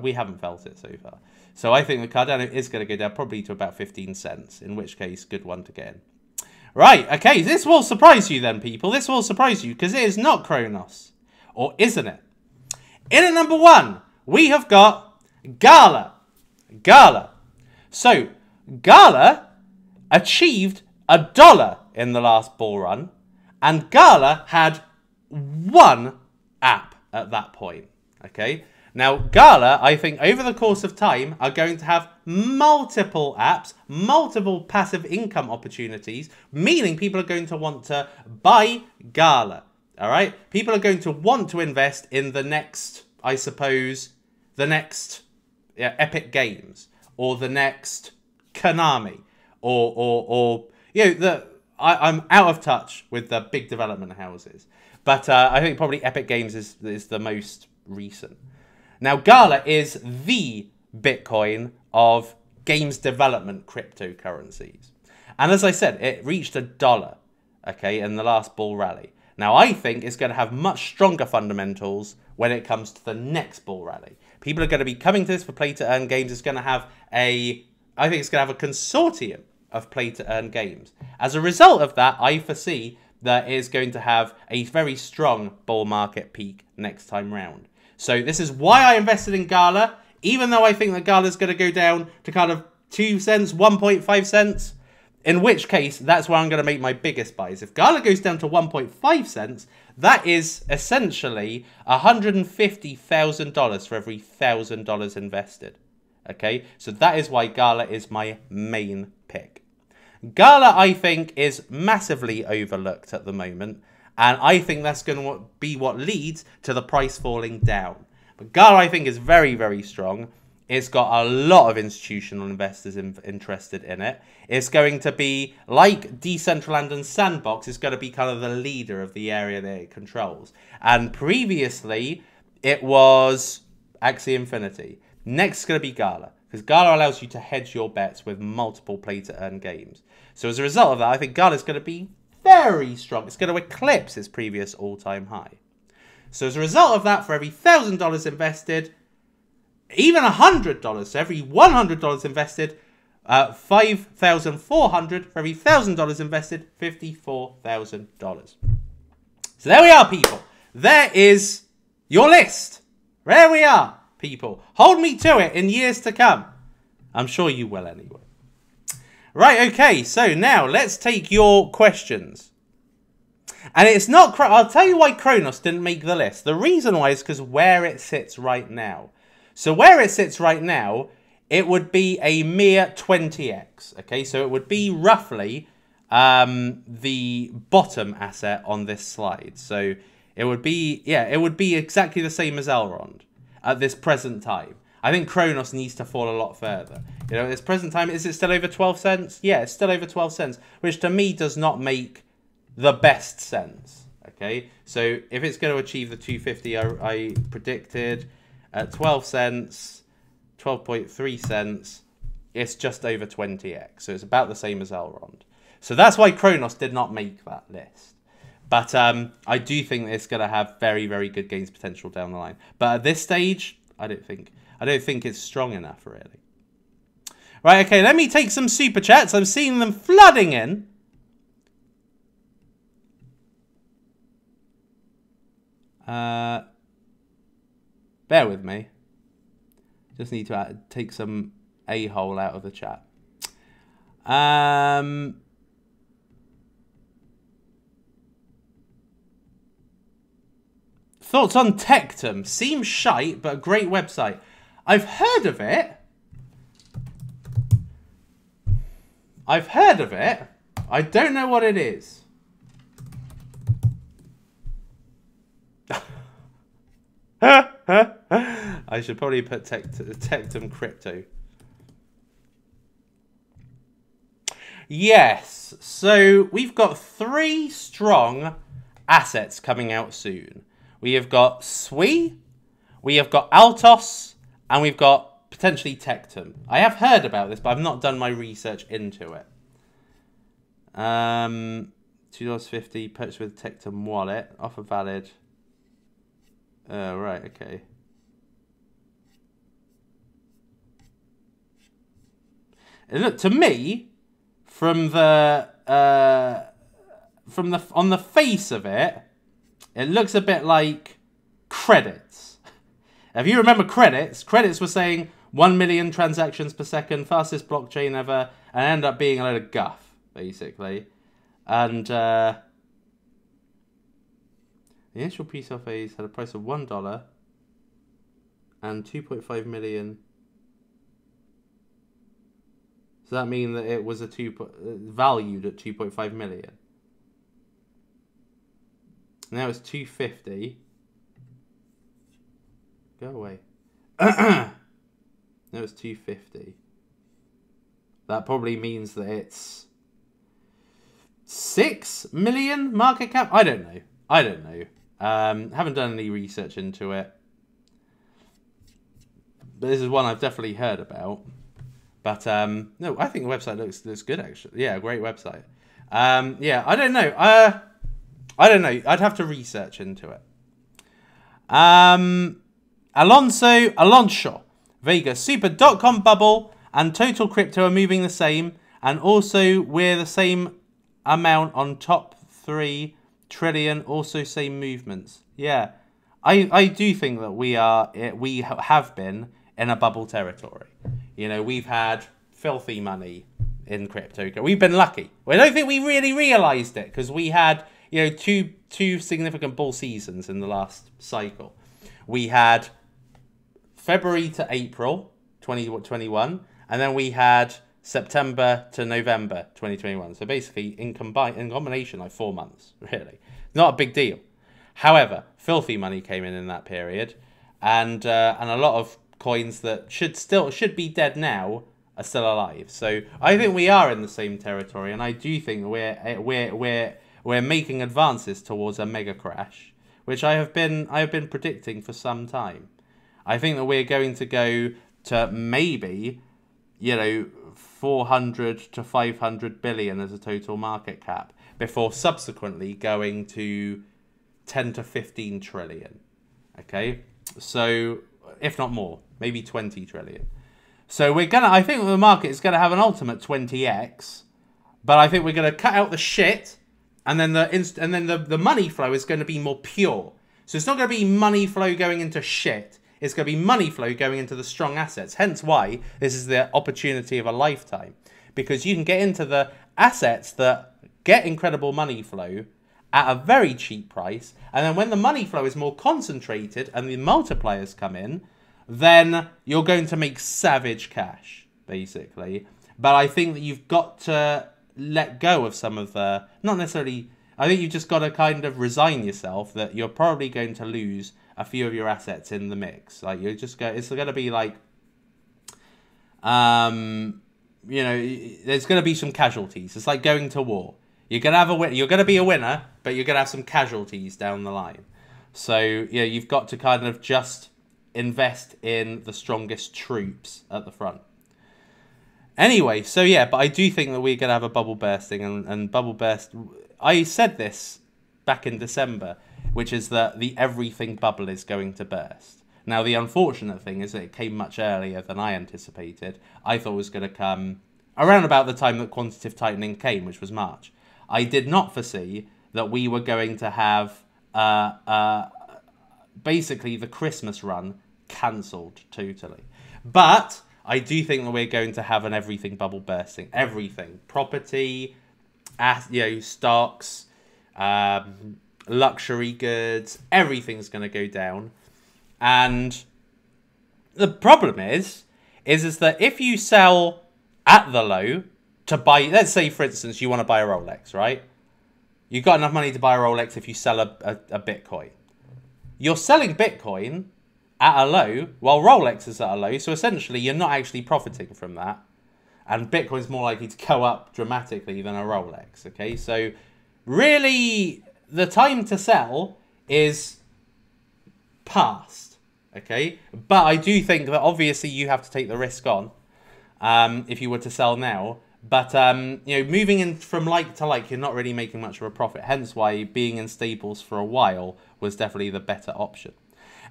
We haven't felt it so far. So I think the Cardano is going to go down probably to about 15 cents, in which case, good one to get in. Right, okay, this will surprise you then, people. This will surprise you, because it is not Kronos. Or isn't it? In at number one, we have got Gala. Gala. So, Gala achieved $1 in the last bull run, and Gala had one app at that point, okay? Now, Gala, I think, over the course of time, are going to have multiple apps, multiple passive income opportunities, meaning people are going to want to buy Gala, all right? People are going to want to invest in the next, I suppose, the next Epic Games, or the next Konami, or you know, I'm out of touch with the big development houses, but I think probably Epic Games is the most recent. Now, Gala is the Bitcoin of games development cryptocurrencies. And as I said, it reached $1, okay, in the last bull rally. Now, I think it's going to have much stronger fundamentals when it comes to the next bull rally. People are going to be coming to this for play-to-earn games. It's going to have I think it's going to have a consortium of play-to-earn games. As a result of that, I foresee that it's going to have a very strong bull market peak next time round. So this is why I invested in Gala, even though I think that Gala is going to go down to kind of 2 cents, 1.5 cents. In which case, that's where I'm going to make my biggest buys. If Gala goes down to 1.5 cents, that is essentially $150,000 for every $1,000 invested. Okay, so that is why Gala is my main pick. Gala, I think, is massively overlooked at the moment. And I think that's going to be what leads to the price falling down. But Gala, I think, is very, very strong. It's got a lot of institutional investors interested in it. It's going to be, like Decentraland and Sandbox, it's going to be kind of the leader of the area that it controls. And previously, it was Axie Infinity. Next is going to be Gala, because Gala allows you to hedge your bets with multiple play-to-earn games. So as a result of that, I think Gala is going to be very strong. It's going to eclipse its previous all-time high. So as a result of that, for every $1,000 invested, even $100, so every $100 invested, $5,400. For every $1,000 invested, $54,000. So there we are, people. There is your list. There we are, people. Hold me to it in years to come. I'm sure you will anyway. Right, okay, so now let's take your questions. And it's not... I'll tell you why Kronos didn't make the list. The reason why is because where it sits right now. So where it sits right now, it would be a mere 20x. Okay, so it would be roughly the bottom asset on this slide. So it would be, yeah, it would be exactly the same as Elrond at this present time. I think Kronos needs to fall a lot further. You know, at this present time, is it still over 12 cents? Yeah, it's still over 12 cents, which to me does not make the best sense. Okay, so if it's going to achieve the 250 I predicted at 12 cents, 12.3 cents, it's just over 20x. So it's about the same as Elrond. So that's why Kronos did not make that list. But I do think it's going to have very, very good gains potential down the line. But at this stage, I don't think it's strong enough, really. Right, okay, let me take some super chats. I'm seeing them flooding in. Bear with me. Just need to take some a-hole out of the chat. Thoughts on Tectum? Seems shite, but a great website. I've heard of it. I don't know what it is. I should probably put Tectum Crypto. Yes, so we've got 3 strong assets coming out soon. We have got Sui, we have got Altos, and we've got potentially Tectum. I have heard about this, but I've not done my research into it. $2.50 purchase with Tectum wallet, offer valid. Right, okay. And look, to me, on the face of it, it looks a bit like credits. If you remember credits were saying 1 million transactions per second, fastest blockchain ever, and ended up being a load of guff, basically. And the initial pre-sale phase had a price of $1 and 2.5 million. Does that mean that it was valued at 2.5 million? Now it's 250. Go away. Now it's 250. That probably means that it's 6 million market cap. I don't know. Haven't done any research into it. But this is one I've definitely heard about. But no, I think the website looks good actually. Yeah, great website. Yeah, I don't know. I don't know. I'd have to research into it. Alonso, Vega, super.com bubble and total crypto are moving the same. And also we're the same amount on top 3 trillion, also same movements. Yeah, I do think that we have been in a bubble territory. You know, we've had filthy money in crypto. We've been lucky. I don't think we really realized it because we had, you know, two significant bull seasons in the last cycle. We had February to April 2021, and then we had September to November 2021. So basically, in combination, like 4 months, really. Not a big deal. However, filthy money came in that period, and a lot of coins that should be dead now are still alive. So I think we are in the same territory, and I do think we're making advances towards a mega crash, which I have been predicting for some time. I think that we're going to go to maybe, you know, 400 to 500 billion as a total market cap before subsequently going to 10 to 15 trillion. Okay, so if not more, maybe 20 trillion. So I think the market is gonna have an ultimate 20x, but I think we're gonna cut out the shit, and then the money flow is going to be more pure. So it's not going to be money flow going into shit. It's going to be money flow going into the strong assets. Hence why this is the opportunity of a lifetime, because you can get into the assets that get incredible money flow at a very cheap price, and then when the money flow is more concentrated and the multipliers come in, then you're going to make savage cash, basically. But I think that you've got to let go of some of the, not necessarily, I think you've just got to kind of resign yourself that you're probably going to lose a few of your assets in the mix. Like, you're just going, it's going to be like, you know, there's going to be some casualties. It's like going to war. You're going to have a win. You're going to be a winner, but you're going to have some casualties down the line. So, yeah, you've got to kind of just invest in the strongest troops at the front. Anyway, so yeah, but I do think that we're going to have a bubble bursting, and bubble burst, I said this back in December, which is that the everything bubble is going to burst. Now, the unfortunate thing is that it came much earlier than I anticipated. I thought it was going to come around about the time that quantitative tightening came, which was March. I did not foresee that we were going to have basically the Christmas run cancelled totally. But I do think that we're going to have an everything bubble bursting. Everything. Property, stocks, luxury goods, everything's going to go down. And the problem is that if you sell at the low to buy, let's say, for instance, you want to buy a Rolex, right? You've got enough money to buy a Rolex if you sell a Bitcoin. You're selling Bitcoin at a low while Rolex is at a low, so essentially you're not actually profiting from that. And Bitcoin's more likely to go up dramatically than a Rolex, okay? So really, the time to sell is past, okay? But I do think that obviously you have to take the risk on if you were to sell now. But, moving in from like to like, you're not really making much of a profit. Hence why being in stables for a while was definitely the better option.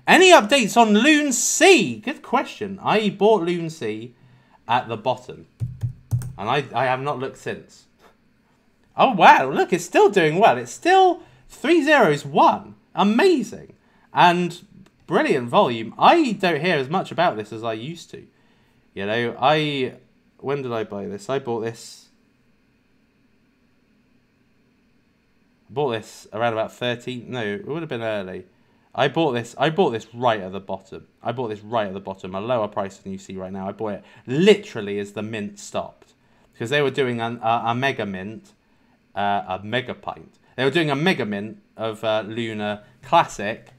Any updates on Loon C? Good question. I bought Loon C at the bottom. And I have not looked since. Oh, wow. Look, it's still doing well. It's still 3 zeros, 1. Amazing. And brilliant volume. I don't hear as much about this as I used to. You know, when did I buy this? I bought this around about 13. No, it would have been early. I bought this right at the bottom. A lower price than you see right now. I bought it literally as the mint stopped. Because they were doing a mega mint, a mega pint. They were doing a mega mint of Luna Classic,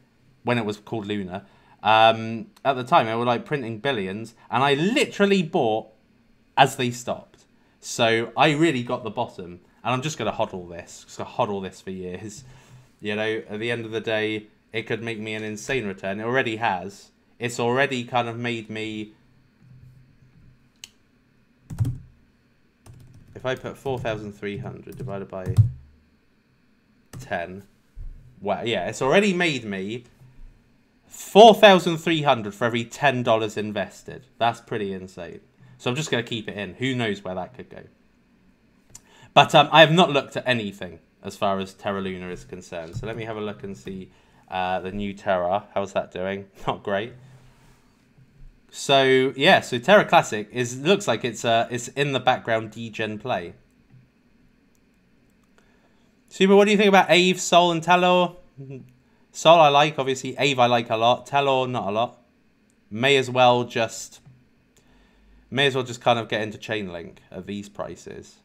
when it was called Luna. At the time, they were like printing billions. And I literally bought as they stopped. So I really got the bottom. And I'm just going to hodl this. Just going to hodl this for years. You know, at the end of the day, it could make me an insane return. It already has. It's already kind of made me if I put 4,300 divided by 10, well, yeah, it's already made me 4,300 for every $10 invested. That's pretty insane. So I'm just going to keep it in. Who knows where that could go. But I have not looked at anything as far as Terra Luna is concerned. So let me have a look and see the new Terra. How's that doing? Not great. So yeah, so Terra Classic looks like it's in the background degen play. Super, what do you think about Ave, Sol, and Talor? Sol I like, obviously. Ave I like a lot. Talor not a lot. May as well just kind of get into Chainlink at these prices.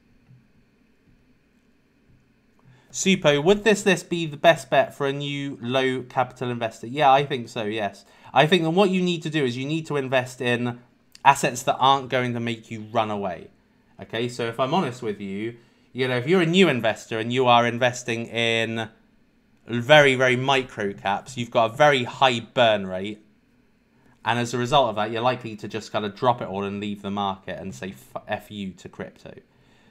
Suppo, would this list be the best bet for a new low capital investor? Yeah, I think so, yes. I think that what you need to do is you need to invest in assets that aren't going to make you run away. Okay, so if I'm honest with you, you know, if you're a new investor and you are investing in very, very micro caps, you've got a very high burn rate. And as a result of that, you're likely to just kind of drop it all and leave the market and say F you to crypto.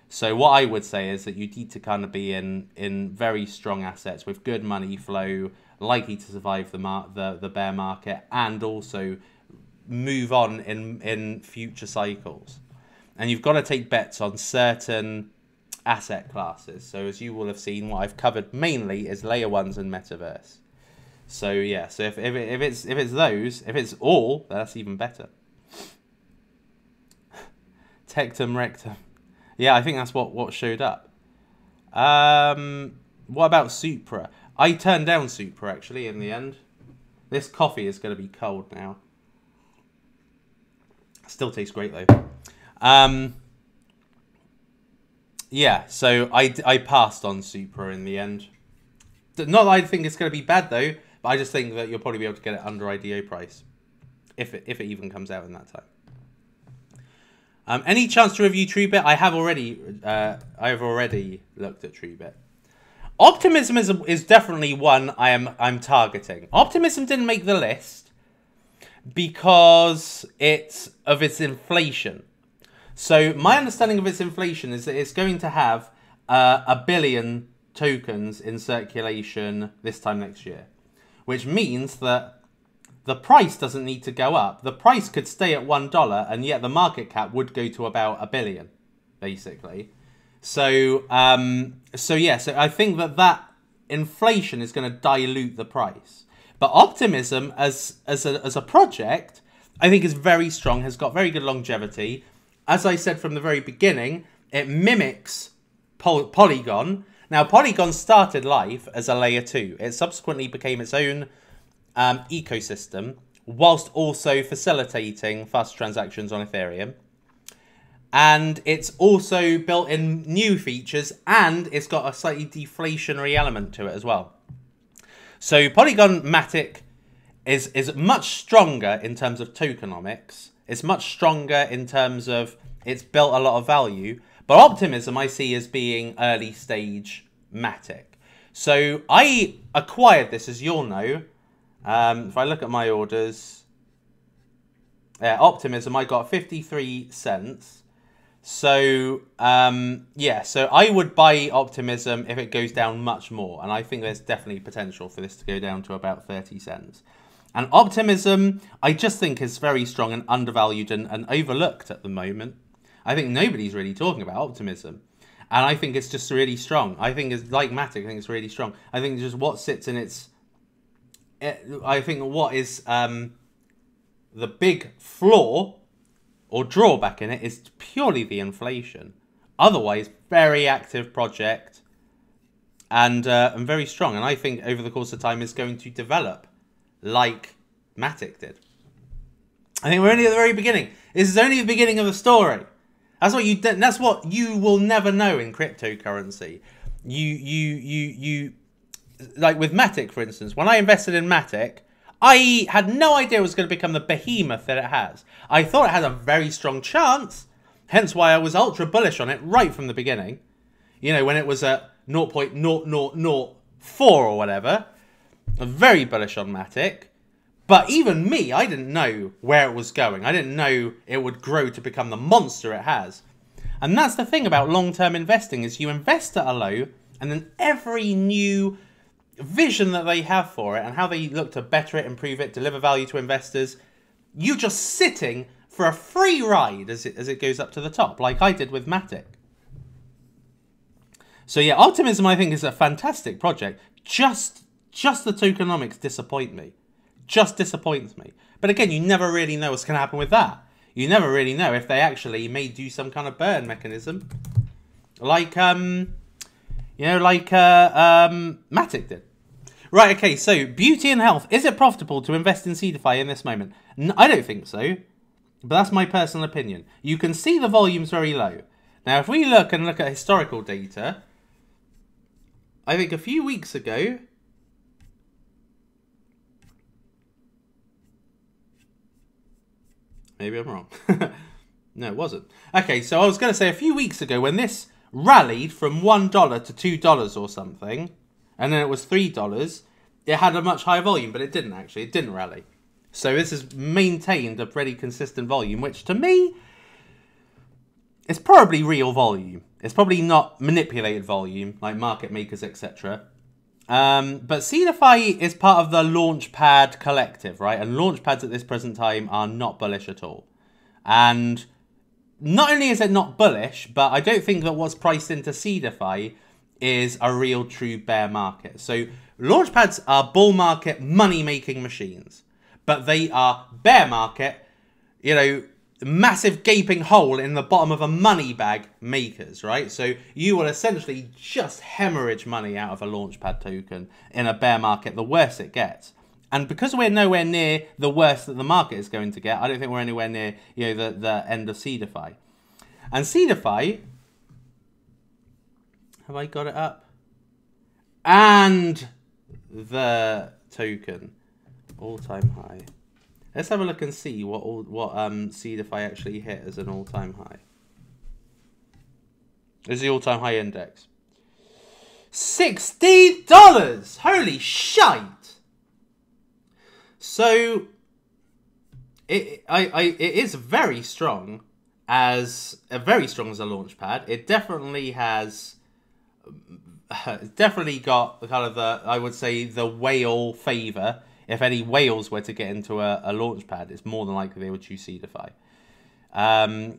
So what I would say is that you need to kind of be in very strong assets with good money flow, likely to survive the bear market, and also move on in future cycles. And you've got to take bets on certain asset classes. So as you will have seen, what I've covered mainly is layer ones and metaverse. So yeah, so if it's all, that's even better. Tectum rectum. Yeah, I think that's what showed up. What about Supra? I turned down Supra, actually, in the end. This coffee is going to be cold now. Still tastes great, though. Yeah, so I passed on Supra in the end. Not that I think it's going to be bad, though, but I just think that you'll probably be able to get it under IDO price. If it even comes out in that time. Any chance to review TrueBit? I have already looked at TrueBit. Optimism is definitely one I'm targeting. Optimism didn't make the list because of its inflation. So my understanding of its inflation is that it's going to have 1 billion tokens in circulation this time next year, which means that the price doesn't need to go up. The price could stay at $1, and yet the market cap would go to about 1 billion, basically. So yeah, so I think that inflation is going to dilute the price. But Optimism as a project, I think is very strong, has got very good longevity. As I said from the very beginning, it mimics Polygon. Now, Polygon started life as a layer 2. It subsequently became its own ecosystem, whilst also facilitating fast transactions on Ethereum. And it's also built in new features, and it's got a slightly deflationary element to it as well. So Polygon Matic is much stronger in terms of tokenomics. It's much stronger in terms of it's built a lot of value. But Optimism I see as being early stage Matic. So I acquired this, as you'll know. If I look at my orders, Optimism, I got 53 cents. So, yeah, so I would buy Optimism if it goes down much more. And I think there's definitely potential for this to go down to about 30 cents. And Optimism, I just think is very strong and undervalued and overlooked at the moment. I think nobody's really talking about Optimism. And I think it's just really strong. I think it's like Matic, I think it's really strong. I think just what sits in its... I think what is the big flaw or drawback in it is purely the inflation. Otherwise, very active project and very strong. And I think over the course of time is going to develop like Matic did. I think we're only at the very beginning. This is only the beginning of the story. That's what you will never know in cryptocurrency. You like with Matic, for instance, when I invested in Matic, I had no idea it was going to become the behemoth that it has. I thought it had a very strong chance, hence why I was ultra bullish on it right from the beginning. You know, when it was at 0.0004 or whatever, I'm very bullish on Matic. But even me, I didn't know where it was going. I didn't know it would grow to become the monster it has. And that's the thing about long-term investing, is you invest at a low, and then every new vision that they have for it and how they look to better it, improve it, deliver value to investors, you're just sitting for a free ride as it goes up to the top, like I did with Matic. So yeah, Optimism I think is a fantastic project. Just the tokenomics disappoint me. Just disappoints me. But again, you never really know what's going to happen with that. You never really know if they actually may do some kind of burn mechanism, like Matic did. Right, okay, so beauty and health. Is it profitable to invest in Seedify in this moment? No, I don't think so, but that's my personal opinion. You can see the volume's very low. Now, if we look at historical data, I think a few weeks ago, maybe I'm wrong. No, it wasn't. Okay, so I was going to say a few weeks ago when this rallied from $1 to $2 or something, and then it was $3, it had a much higher volume, but it didn't actually. It didn't rally. So this has maintained a pretty consistent volume, which to me is probably real volume. It's probably not manipulated volume like market makers, etc. But Seedify is part of the Launchpad collective, right? And Launchpads at this present time are not bullish at all. And not only is it not bullish, but I don't think that what's priced into Seedify is a real true bear market. So Launchpads are bull market money-making machines, but they are bear market, you know, massive gaping hole in the bottom of a money bag makers, right? So you will essentially just hemorrhage money out of a Launchpad token in a bear market, the worse it gets. And because we're nowhere near the worst that the market is going to get, I don't think we're anywhere near, you know, the end of Seedify. And Seedify, have I got it up? And the token, all-time high. Let's have a look and see what Seedify actually hit as an all-time high. This is the all-time high index. $60! Holy shite! So it is very strong as a Launchpad. It definitely has. It's definitely got kind of the, I would say, the whale favour. If any whales were to get into a Launchpad, it's more than likely they would choose Seedify.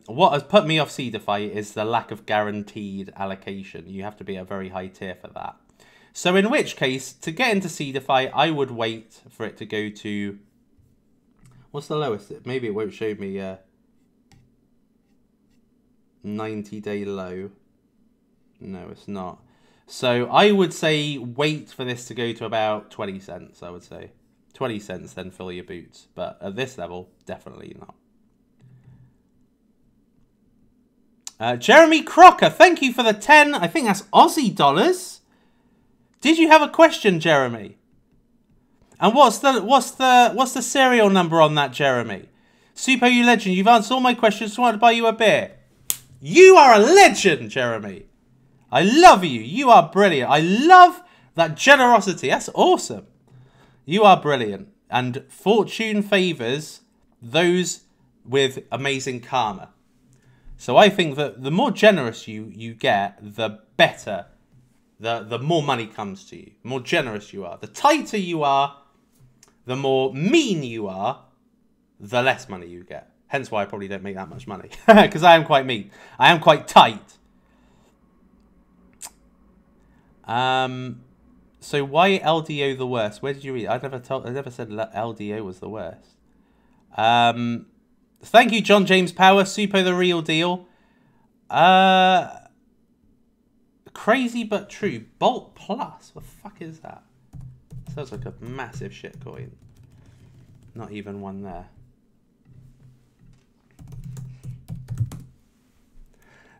What has put me off Seedify is the lack of guaranteed allocation. You have to be a very high tier for that. So in which case, to get into Seedify, I would wait for it to go to... What's the lowest? Maybe it won't show me a 90-day low. No, it's not. So I would say wait for this to go to about 20 cents, I would say. 20 cents, then fill your boots. But at this level, definitely not. Jeremy Crocker, thank you for the 10. I think that's Aussie dollars. Did you have a question, Jeremy? And what's the serial number on that, Jeremy? Suppo, you legend. You've answered all my questions. Just wanted to buy you a beer. You are a legend, Jeremy. I love you. You are brilliant. I love that generosity. That's awesome. You are brilliant. And fortune favours those with amazing karma. So I think that the more generous you get, the better, the more money comes to you. The more generous you are. The tighter you are, the more mean you are, the less money you get. Hence why I probably don't make that much money. Because I am quite mean. I am quite tight. So why LDO the worst? Where did you read? I never said LDO was the worst. Thank you, John James Power. Suppo the real deal. Crazy but true. Bolt Plus. What the fuck is that? Sounds like a massive shit coin. Not even one there.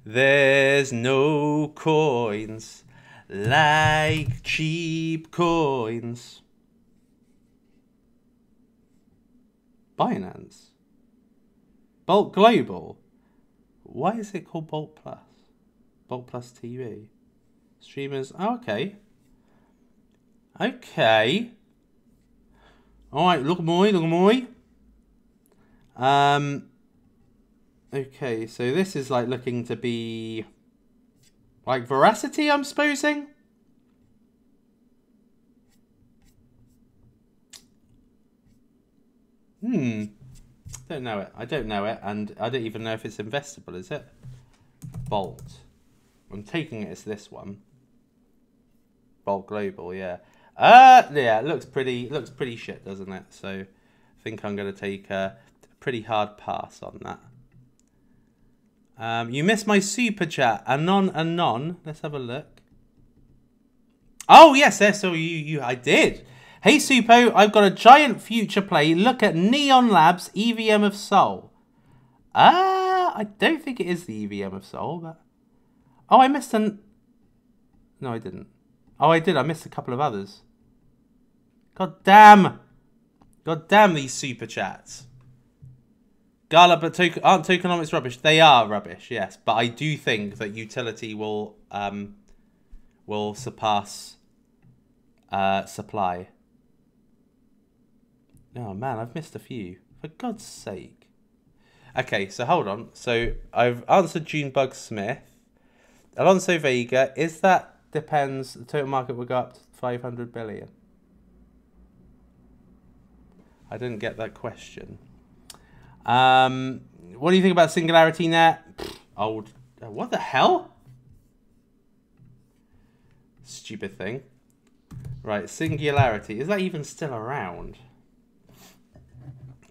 There's no coins like cheap coins. Binance. Bolt Global. Why is it called Bolt Plus? Bolt Plus TV. Streamers. Oh, okay. Okay. Alright, look at moi. Okay, so this is like looking to be like veracity, I'm supposing. Don't know it. I don't know it, and I don't even know if it's investable, is it? Bolt. I'm taking it as this one. Bolt Global, yeah. Yeah, it looks pretty shit, doesn't it? So I think I'm gonna take a pretty hard pass on that. You missed my super chat. Anon. Let's have a look. Oh yes, so I did. Hey Suppo, I've got a giant future play. Look at Neon Labs EVM of Soul. I don't think it is the EVM of Soul, but oh, I missed an. No, I didn't. Oh, I did. I missed a couple of others. God damn these super chats. Gala, but aren't tokenomics rubbish? They are rubbish, yes. But I do think that utility will surpass supply. Oh man, I've missed a few. For God's sake. Okay, so hold on. So I've answered Junebug Smith. Alonso Vega, is that depends, the total market will go up to 500 billion. I didn't get that question. What do you think about Singularity Net? Old. What the hell? Stupid thing. Right, Singularity. Is that even still around?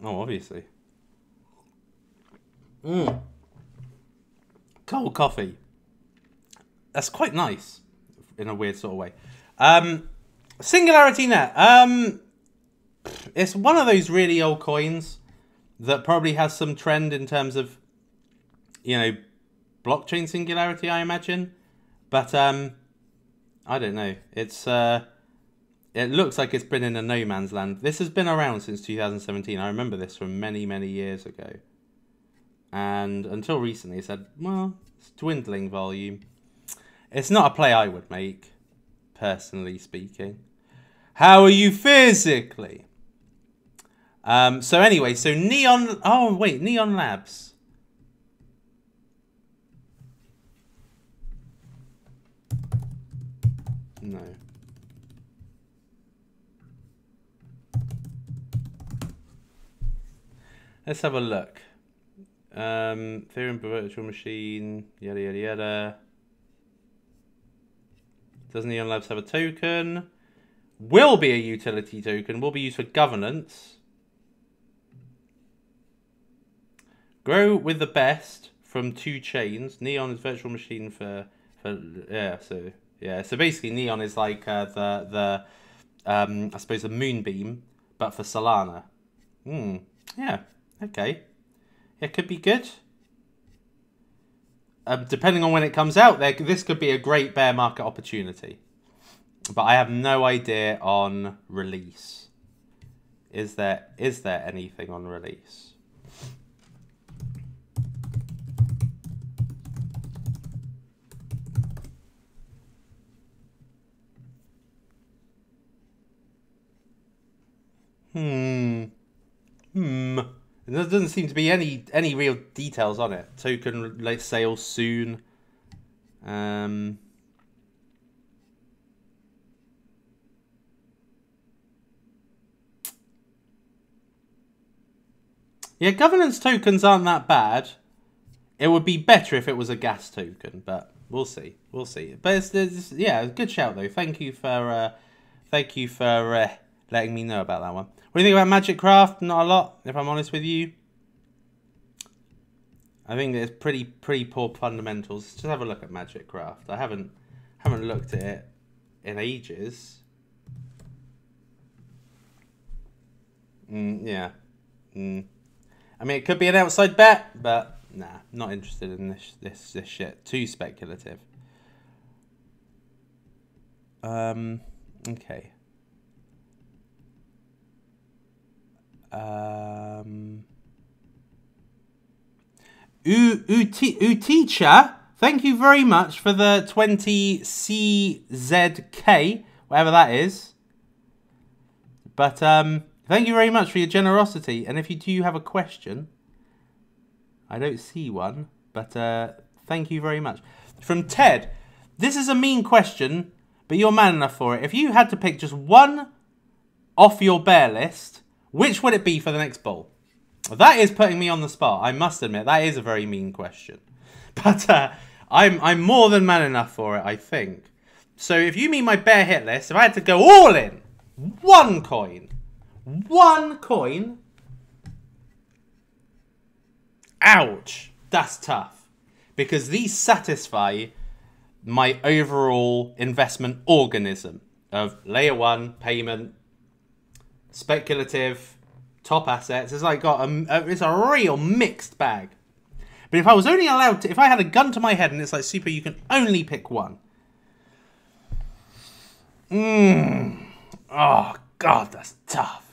Oh, obviously. Cold coffee. That's quite nice. In a weird sort of way. Singularity Net. It's one of those really old coins that probably has some trend in terms of, you know, blockchain singularity, I imagine. But, I don't know. It's, it looks like it's been in a no man's land. This has been around since 2017. I remember this from many, many years ago. And until recently, it said, well, it's dwindling volume. It's not a play I would make, personally speaking. How are you physically? So anyway, so Neon... Oh, wait, Neon Labs. No. Let's have a look. Ethereum virtual machine, yada, yada, yada. Does Neon Labs have a token? Will be a utility token. Will be used for governance. Grow with the best from 2 chains. Neon is virtual machine for So basically, Neon is like I suppose the Moonbeam, but for Solana. Yeah. Okay. It could be good. Depending on when it comes out, this could be a great bear market opportunity. But I have no idea on release. Is there anything on release? There doesn't seem to be any real details on it. Token late sale soon. Yeah, governance tokens aren't that bad. It would be better if it was a gas token, but we'll see. We'll see. But yeah, good shout though. Thank you for letting me know about that one. What do you think about Magic Craft? Not a lot, if I'm honest with you. I think it's pretty poor fundamentals. Just have a look at Magic Craft. I haven't looked at it in ages. Yeah. I mean, it could be an outside bet, but nah, not interested in this shit. Too speculative. Okay. Uticha, thank you very much for the 20 CZK, whatever that is. But thank you very much for your generosity. And if you do have a question, I don't see one, but thank you very much. From Ted, this is a mean question, but you're man enough for it. If you had to pick just one off your bear list, which would it be for the next bull? That is putting me on the spot. I must admit, that is a very mean question. But I'm more than man enough for it, I think. So if you mean my bear hit list, if I had to go all in, one coin, ouch, that's tough. Because these satisfy my overall investment organism of layer 1, payment, speculative, top assets. It's like it's a real mixed bag. But if I was only allowed to, if I had a gun to my head and it's like, Suppo, you can only pick one. Oh, God, that's tough.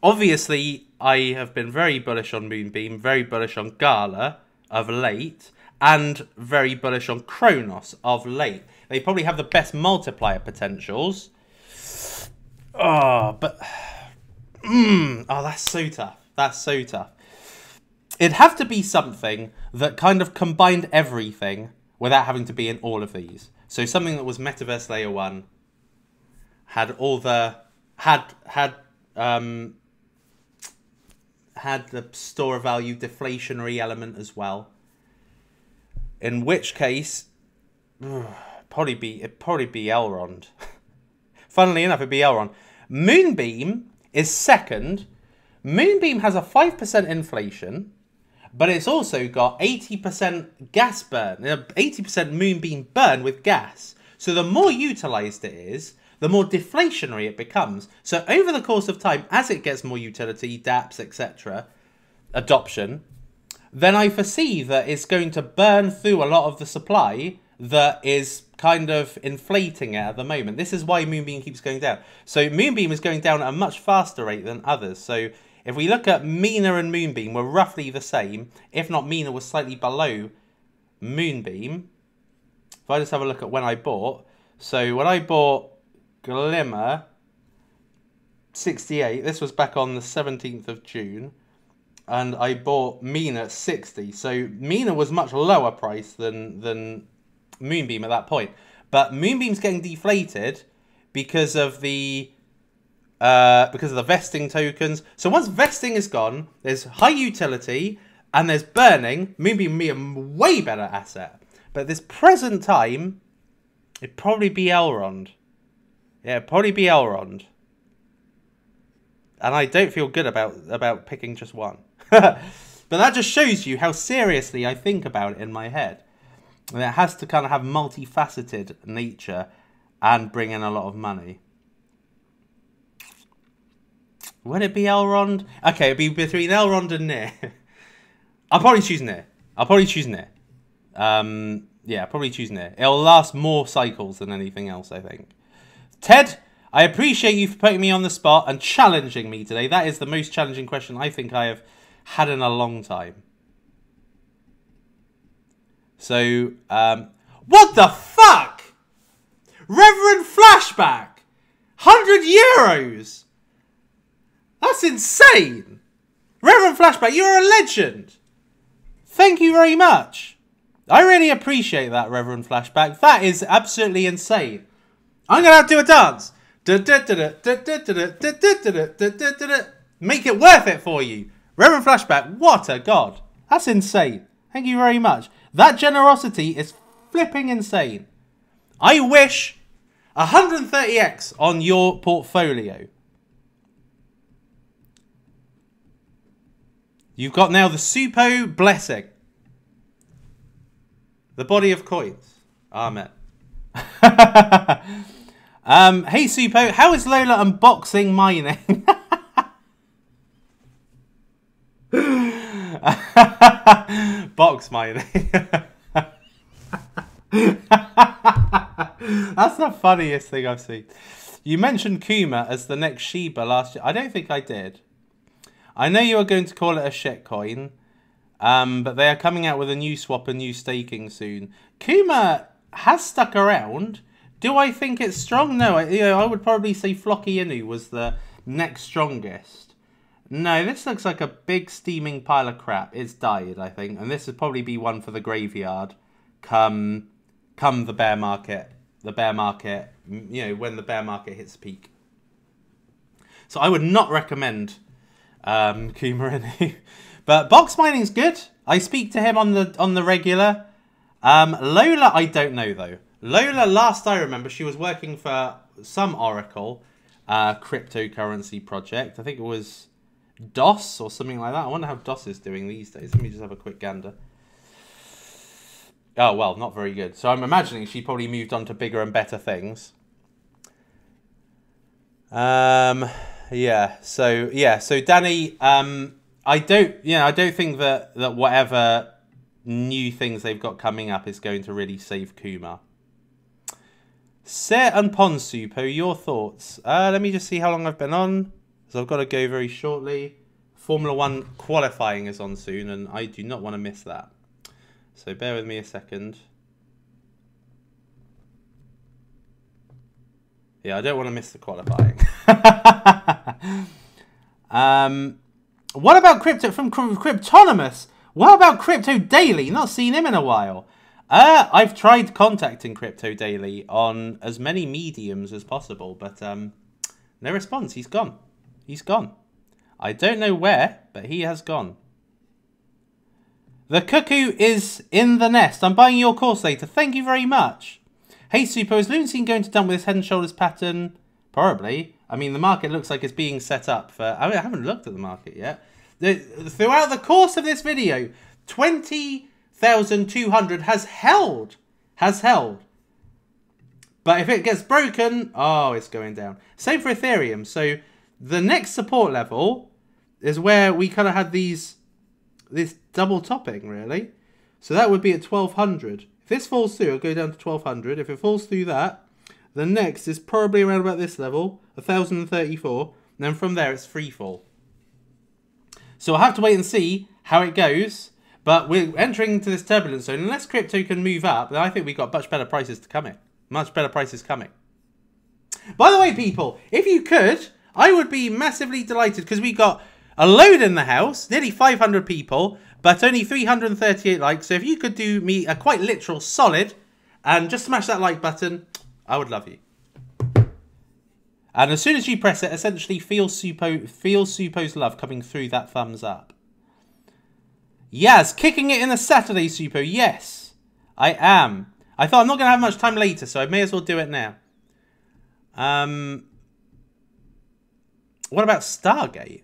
Obviously, I have been very bullish on Moonbeam, very bullish on Gala of late, and very bullish on Kronos of late. They probably have the best multiplier potentials. Oh, but... oh, that's so tough. That's so tough. It'd have to be something that kind of combined everything without having to be in all of these. So something that was Metaverse Layer 1, had all the... had the store of value deflationary element as well. In which case, it'd probably be Elrond. Funnily enough, it'd be Elrond. Moonbeam is second. Moonbeam has a 5% inflation, but it's also got 80% gas burn, 80% Moonbeam burn with gas. So the more utilized it is, the more deflationary it becomes. So over the course of time, as it gets more utility, dApps, etc., adoption, then I foresee that it's going to burn through a lot of the supply that is kind of inflating it at the moment. This is why Moonbeam keeps going down. So Moonbeam is going down at a much faster rate than others. So if we look at Mina and Moonbeam, we're roughly the same. If not, Mina was slightly below Moonbeam. If I just have a look at when I bought. So when I bought Glimmer 68, this was back on the 17th of June, and I bought Mina at 60. So Mina was much lower price than Moonbeam at that point, but Moonbeam's getting deflated because of the vesting tokens. So once vesting is gone, there's high utility and there's burning. Moonbeam will be a way better asset, but at this present time, it'd probably be Elrond. Yeah, it'd probably be Elrond. And I don't feel good about picking just one. But that just shows you how seriously I think about it in my head. And it has to kind of have multifaceted nature and bring in a lot of money. Would it be Elrond? Okay, it'd be between Elrond and Nier. I'll probably choose Nier. Yeah, probably choose Nier. It'll last more cycles than anything else, I think. Ted, I appreciate you for putting me on the spot and challenging me today. That is the most challenging question I think I have had in a long time. So, what the fuck? Reverend Flashback! 100 euros! That's insane! Reverend Flashback, you're a legend! Thank you very much. I really appreciate that, Reverend Flashback. That is absolutely insane. I'm going to have to do a dance. Make it worth it for you. Reverend Flashback, what a god. That's insane. Thank you very much. That generosity is flipping insane. I wish 130x on your portfolio. You've got now the Suppo blessing. The body of coins. Amen. Hey Suppo, how is Lola unboxing mining? Box mining. That's the funniest thing I've seen. You mentioned Kuma as the next Shiba last year. I don't think I did. I know you are going to call it a shitcoin, but they are coming out with a new swap and new staking soon. Kuma has stuck around. Do I think it's strong? No, I would probably say Flocky Inu was the next strongest. No, this looks like a big steaming pile of crap. It's died, I think. And this would probably be one for the graveyard come the bear market. The bear market, you know, when the bear market hits peak. So I would not recommend Kuma. But box mining's good. I speak to him on the regular. Lola, I don't know though. Lola, last I remember, she was working for some Oracle cryptocurrency project. I think it was DOS or something like that. I wonder how DOS is doing these days. Let me just have a quick gander. Oh, well, not very good. So I'm imagining she probably moved on to bigger and better things. Yeah. So Danny, I don't think that whatever new things they've got coming up is going to really save Kuma. Sir and Pon Suppo, your thoughts? Let me just see how long I've been on. So I've got to go very shortly. Formula 1 qualifying is on soon, and I do not want to miss that. So bear with me a second. Yeah, I don't want to miss the qualifying. What about Crypto from Cryptonymous? What about Crypto Daily? Not seen him in a while. I've tried contacting Crypto Daily on as many mediums as possible, but no response. He's gone. He's gone. I don't know where, but he has gone. The cuckoo is in the nest. I'm buying your course later. Thank you very much. Hey, Suppo, is Loonstein going to dump with his head and shoulders pattern? Probably. I mean, the market looks like it's being set up for... I haven't looked at the market yet. Throughout the course of this video, 20,200 has held. But if it gets broken, oh, it's going down. Same for Ethereum. So the next support level is where we kind of had this double topping, really. So that would be at 1,200. If this falls through, it'll go down to 1,200. If it falls through that, the next is probably around about this level, 1,034. And then from there, it's free fall. So I'll have to wait and see how it goes. But we're entering into this turbulence zone. Unless crypto can move up, then I think we've got much better prices to coming. Much better prices coming. By the way, people, if you could, I would be massively delighted because we got a load in the house, nearly 500 people, but only 338 likes. So if you could do me a quite literal solid and just smash that like button, I would love you. And as soon as you press it, essentially feel Suppo's love coming through that thumbs up. Yes, kicking it in a Saturday, Suppo. Yes, I am. I thought I'm not going to have much time later, so I may as well do it now. What about Stargate?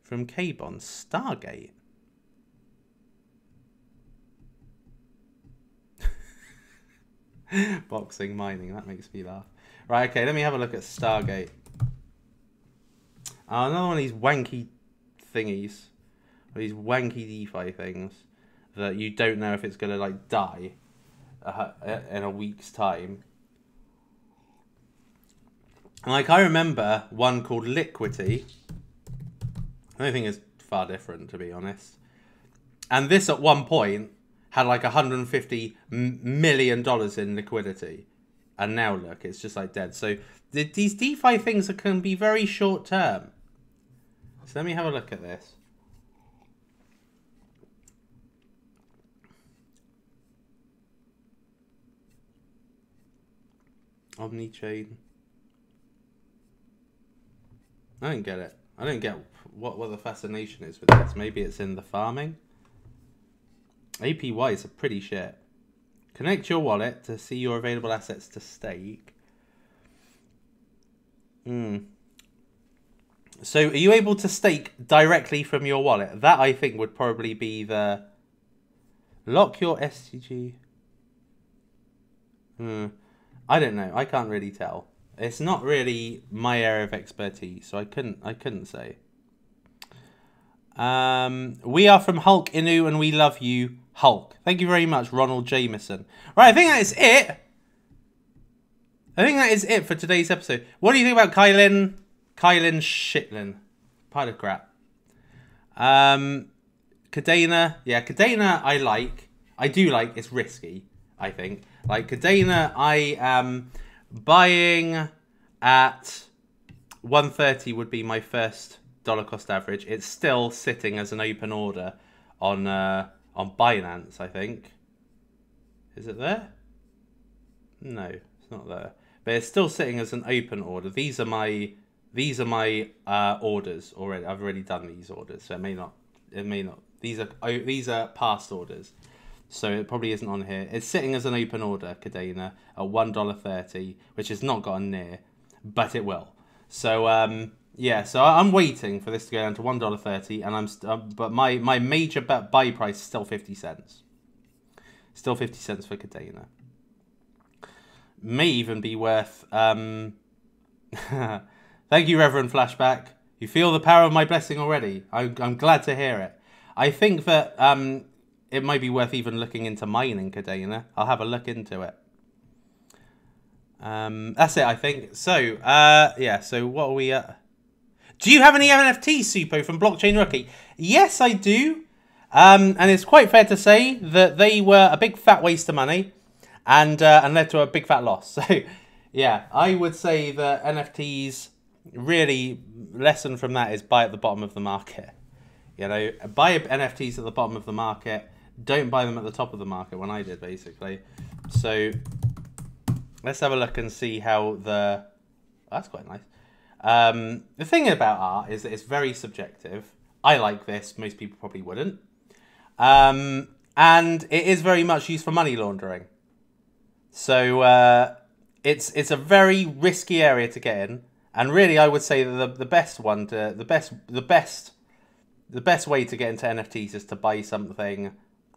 From K-Bond. Stargate. Boxing, mining. That makes me laugh. Right, okay, let me have a look at Stargate. Oh, another one of these wanky thingies. These wanky DeFi things that you don't know if it's going to, like, die in a week's time. Like, I remember one called Liquidity. I don't think it's far different, to be honest. And this, at one point, had, like, $150 million in liquidity. And now, look, it's just, like, dead. So, these DeFi things can be very short-term. So, let me have a look at this. Omnichain. I don't get it. I don't get what the fascination is with this. Maybe it's in the farming. APY is a pretty shit. Connect your wallet to see your available assets to stake. So are you able to stake directly from your wallet? That, I think, would probably be the... Lock your STG. I don't know. I can't really tell. It's not really my area of expertise, so I couldn't say. We are from Hulk Inu, and we love you, Hulk. Thank you very much, Ronald Jameson. Right, I think that is it. I think that is it for today's episode. What do you think about Kylan Shitlin? Pile of crap. Cadena. Yeah, Cadena I like. I do like. It's risky, I think. Like, Cadena, I am buying at 130 would be my first dollar cost average. It's still sitting as an open order on Binance, I think. Is it there? No, it's not there. But it's still sitting as an open order. These are my orders already. I've already done these orders, so it may not. These are past orders, so it probably isn't on here. It's sitting as an open order, Cadena, at $1.30, which has not gotten near, but it will. So yeah, so I'm waiting for this to go down to $1.30, and but my major buy price is still 50 cents. Still 50 cents for Cadena. May even be worth. Thank you, Reverend Flashback. You feel the power of my blessing already. I'm glad to hear it. I think that it might be worth even looking into mining Cadena. I'll have a look into it. That's it, I think. So, yeah, so what are we at? Do you have any NFTs, Suppo, from Blockchain Rookie? Yes, I do. And it's quite fair to say that they were a big fat waste of money and led to a big fat loss. So, yeah, I would say that NFTs, really, lesson from that is buy at the bottom of the market. You know, buy NFTs at the bottom of the market. Don't buy them at the top of the market, when I did, basically. So, let's have a look and see how the... That's quite nice. The thing about art is that it's very subjective. I like this. Most people probably wouldn't. And it is very much used for money laundering. So, it's a very risky area to get in. And really, I would say that the best one to... The best way to get into NFTs is to buy something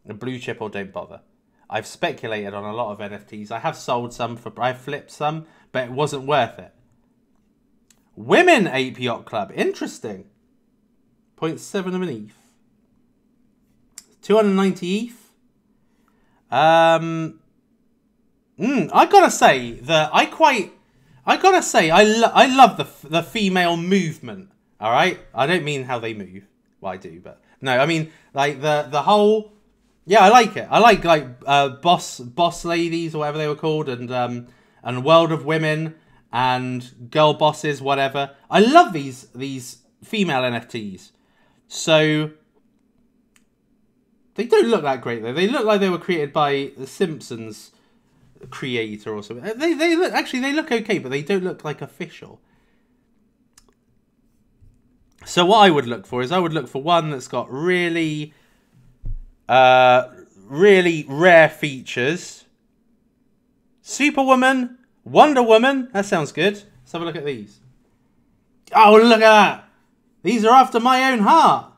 a blue chip or don't bother. I've speculated on a lot of NFTs. I have sold some, I've flipped some, but it wasn't worth it. Women Ape Yacht Club. Interesting. 0.7 of an ETH. 290 ETH. I gotta say that I love the female movement. All right? I don't mean how they move. Well, I do, but no, I mean like the whole. Yeah, I like it. I like boss ladies or whatever they were called, and World of Women and girl bosses, whatever. I love these female NFTs. So they don't look that great though. They look like they were created by the Simpsons creator or something. They look okay, but they don't look like official. So what I would look for is one that's got really rare features. Superwoman, Wonder Woman. That sounds good. Let's have a look at these. Oh, look at that. These are after my own heart.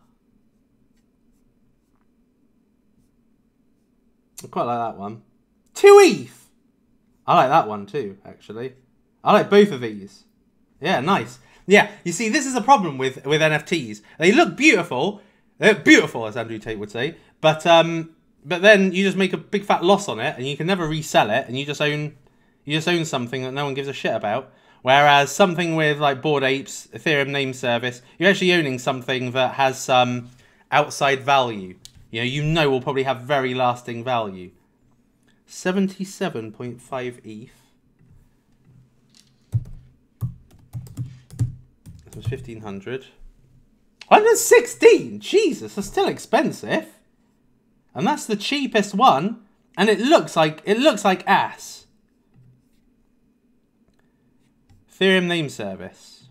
I quite like that one. 2 ETH. I like that one too, actually. I like both of these. Yeah, nice. Yeah, you see, this is a problem with NFTs. They look beautiful. They're beautiful, as Andrew Tate would say. But then you just make a big fat loss on it, and you can never resell it, and you just own something that no one gives a shit about. Whereas something with like Bored Apes, Ethereum name service, you're actually owning something that has some outside value. You know will probably have very lasting value. 77.5 ETH. It was 1,500. 116! Jesus, that's still expensive. And that's the cheapest one. And it looks like ass. Ethereum name service.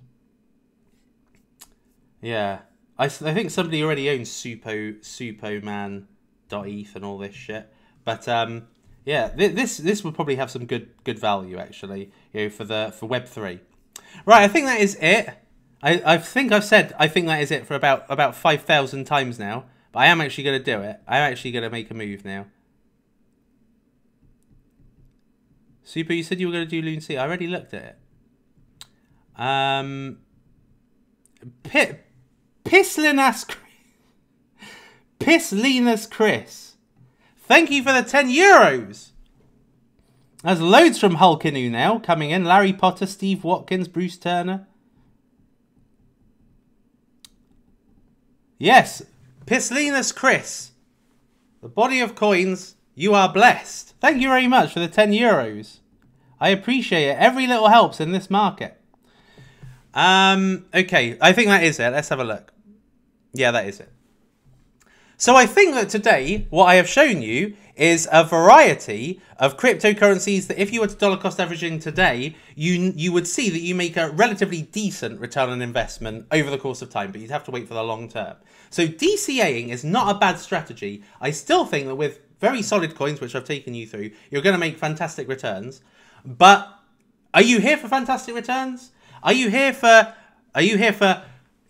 Yeah. I think somebody already owns Suppoman.eth and all this shit. But yeah, this would probably have some good value actually, for Web3. Right, I think that is it. I think I've said I think that is it for about 5,000 times now. But I am actually going to do it. I'm actually going to make a move now. Super, you said you were going to do Loon C. I already looked at it. Pisslinus Chris. Thank you for the 10 euros. There's loads from Hulkinu now coming in. Larry Potter, Steve Watkins, Bruce Turner. Yes, Pisslinus Chris. The body of coins, you are blessed. Thank you very much for the 10 euros. I appreciate it. Every little helps in this market. Okay, I think that is it. Let's have a look. Yeah, that is it. So I think that today, what I have shown you is a variety of cryptocurrencies that if you were to dollar cost averaging today, you would see that you make a relatively decent return on investment over the course of time, but you'd have to wait for the long term. So DCAing is not a bad strategy. I still think that with very solid coins, which I've taken you through, you're going to make fantastic returns. But are you here for fantastic returns? Are you here for,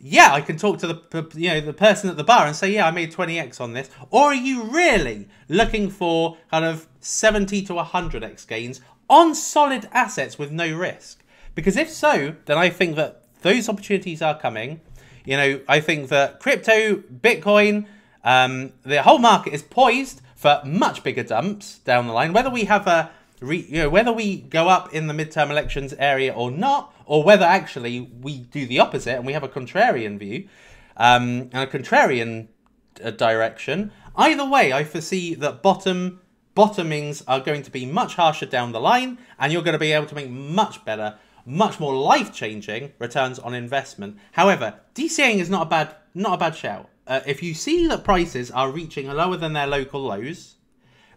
yeah, I can talk to the person at the bar and say, yeah, I made 20x on this. Or are you really looking for kind of 70 to 100x gains on solid assets with no risk? Because if so, then I think that those opportunities are coming. You know, I think that crypto, Bitcoin, the whole market is poised for much bigger dumps down the line. Whether we have whether we go up in the midterm elections area or not, or whether actually we do the opposite and we have a contrarian view and a contrarian direction. Either way, I foresee that bottomings are going to be much harsher down the line, and you're going to be able to make much better, much more life-changing returns on investment. However, DCAing is not a bad shout. If you see that prices are reaching lower than their local lows,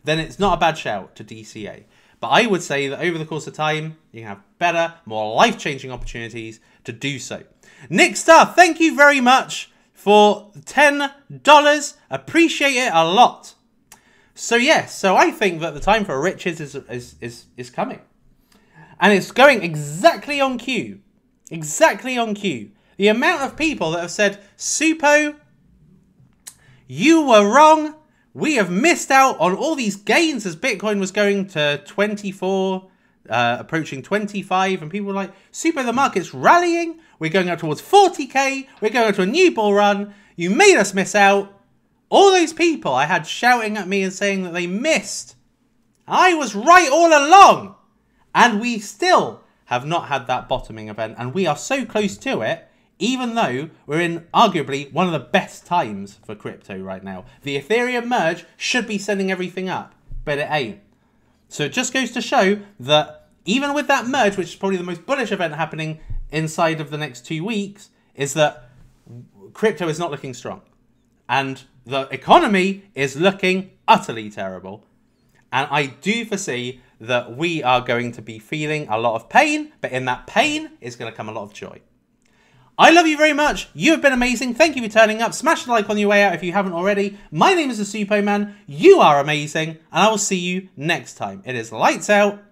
then it's not a bad shout to DCA. But I would say that over the course of time, you can have better, more life-changing opportunities to do so. Nick Star, thank you very much for $10. Appreciate it a lot. So yes, so I think that the time for riches is coming. And it's going exactly on cue. Exactly on cue. The amount of people that have said, Suppo, you were wrong. We have missed out on all these gains as Bitcoin was going to 24, approaching 25. And people were like, Suppo, the market's rallying. We're going up towards 40K. We're going up to a new bull run. You made us miss out. All those people I had shouting at me and saying that they missed. I was right all along. And we still have not had that bottoming event. And we are so close to it, even though we're in arguably one of the best times for crypto right now. The Ethereum merge should be sending everything up, but it ain't. So it just goes to show that even with that merge, which is probably the most bullish event happening inside of the next 2 weeks, is that crypto is not looking strong. And the economy is looking utterly terrible. And I do foresee that we are going to be feeling a lot of pain, but in that pain is going to come a lot of joy. I love you very much. You have been amazing. Thank you for turning up. Smash the like on your way out if you haven't already. My name is the Suppoman. You are amazing, and I will see you next time. It is lights out.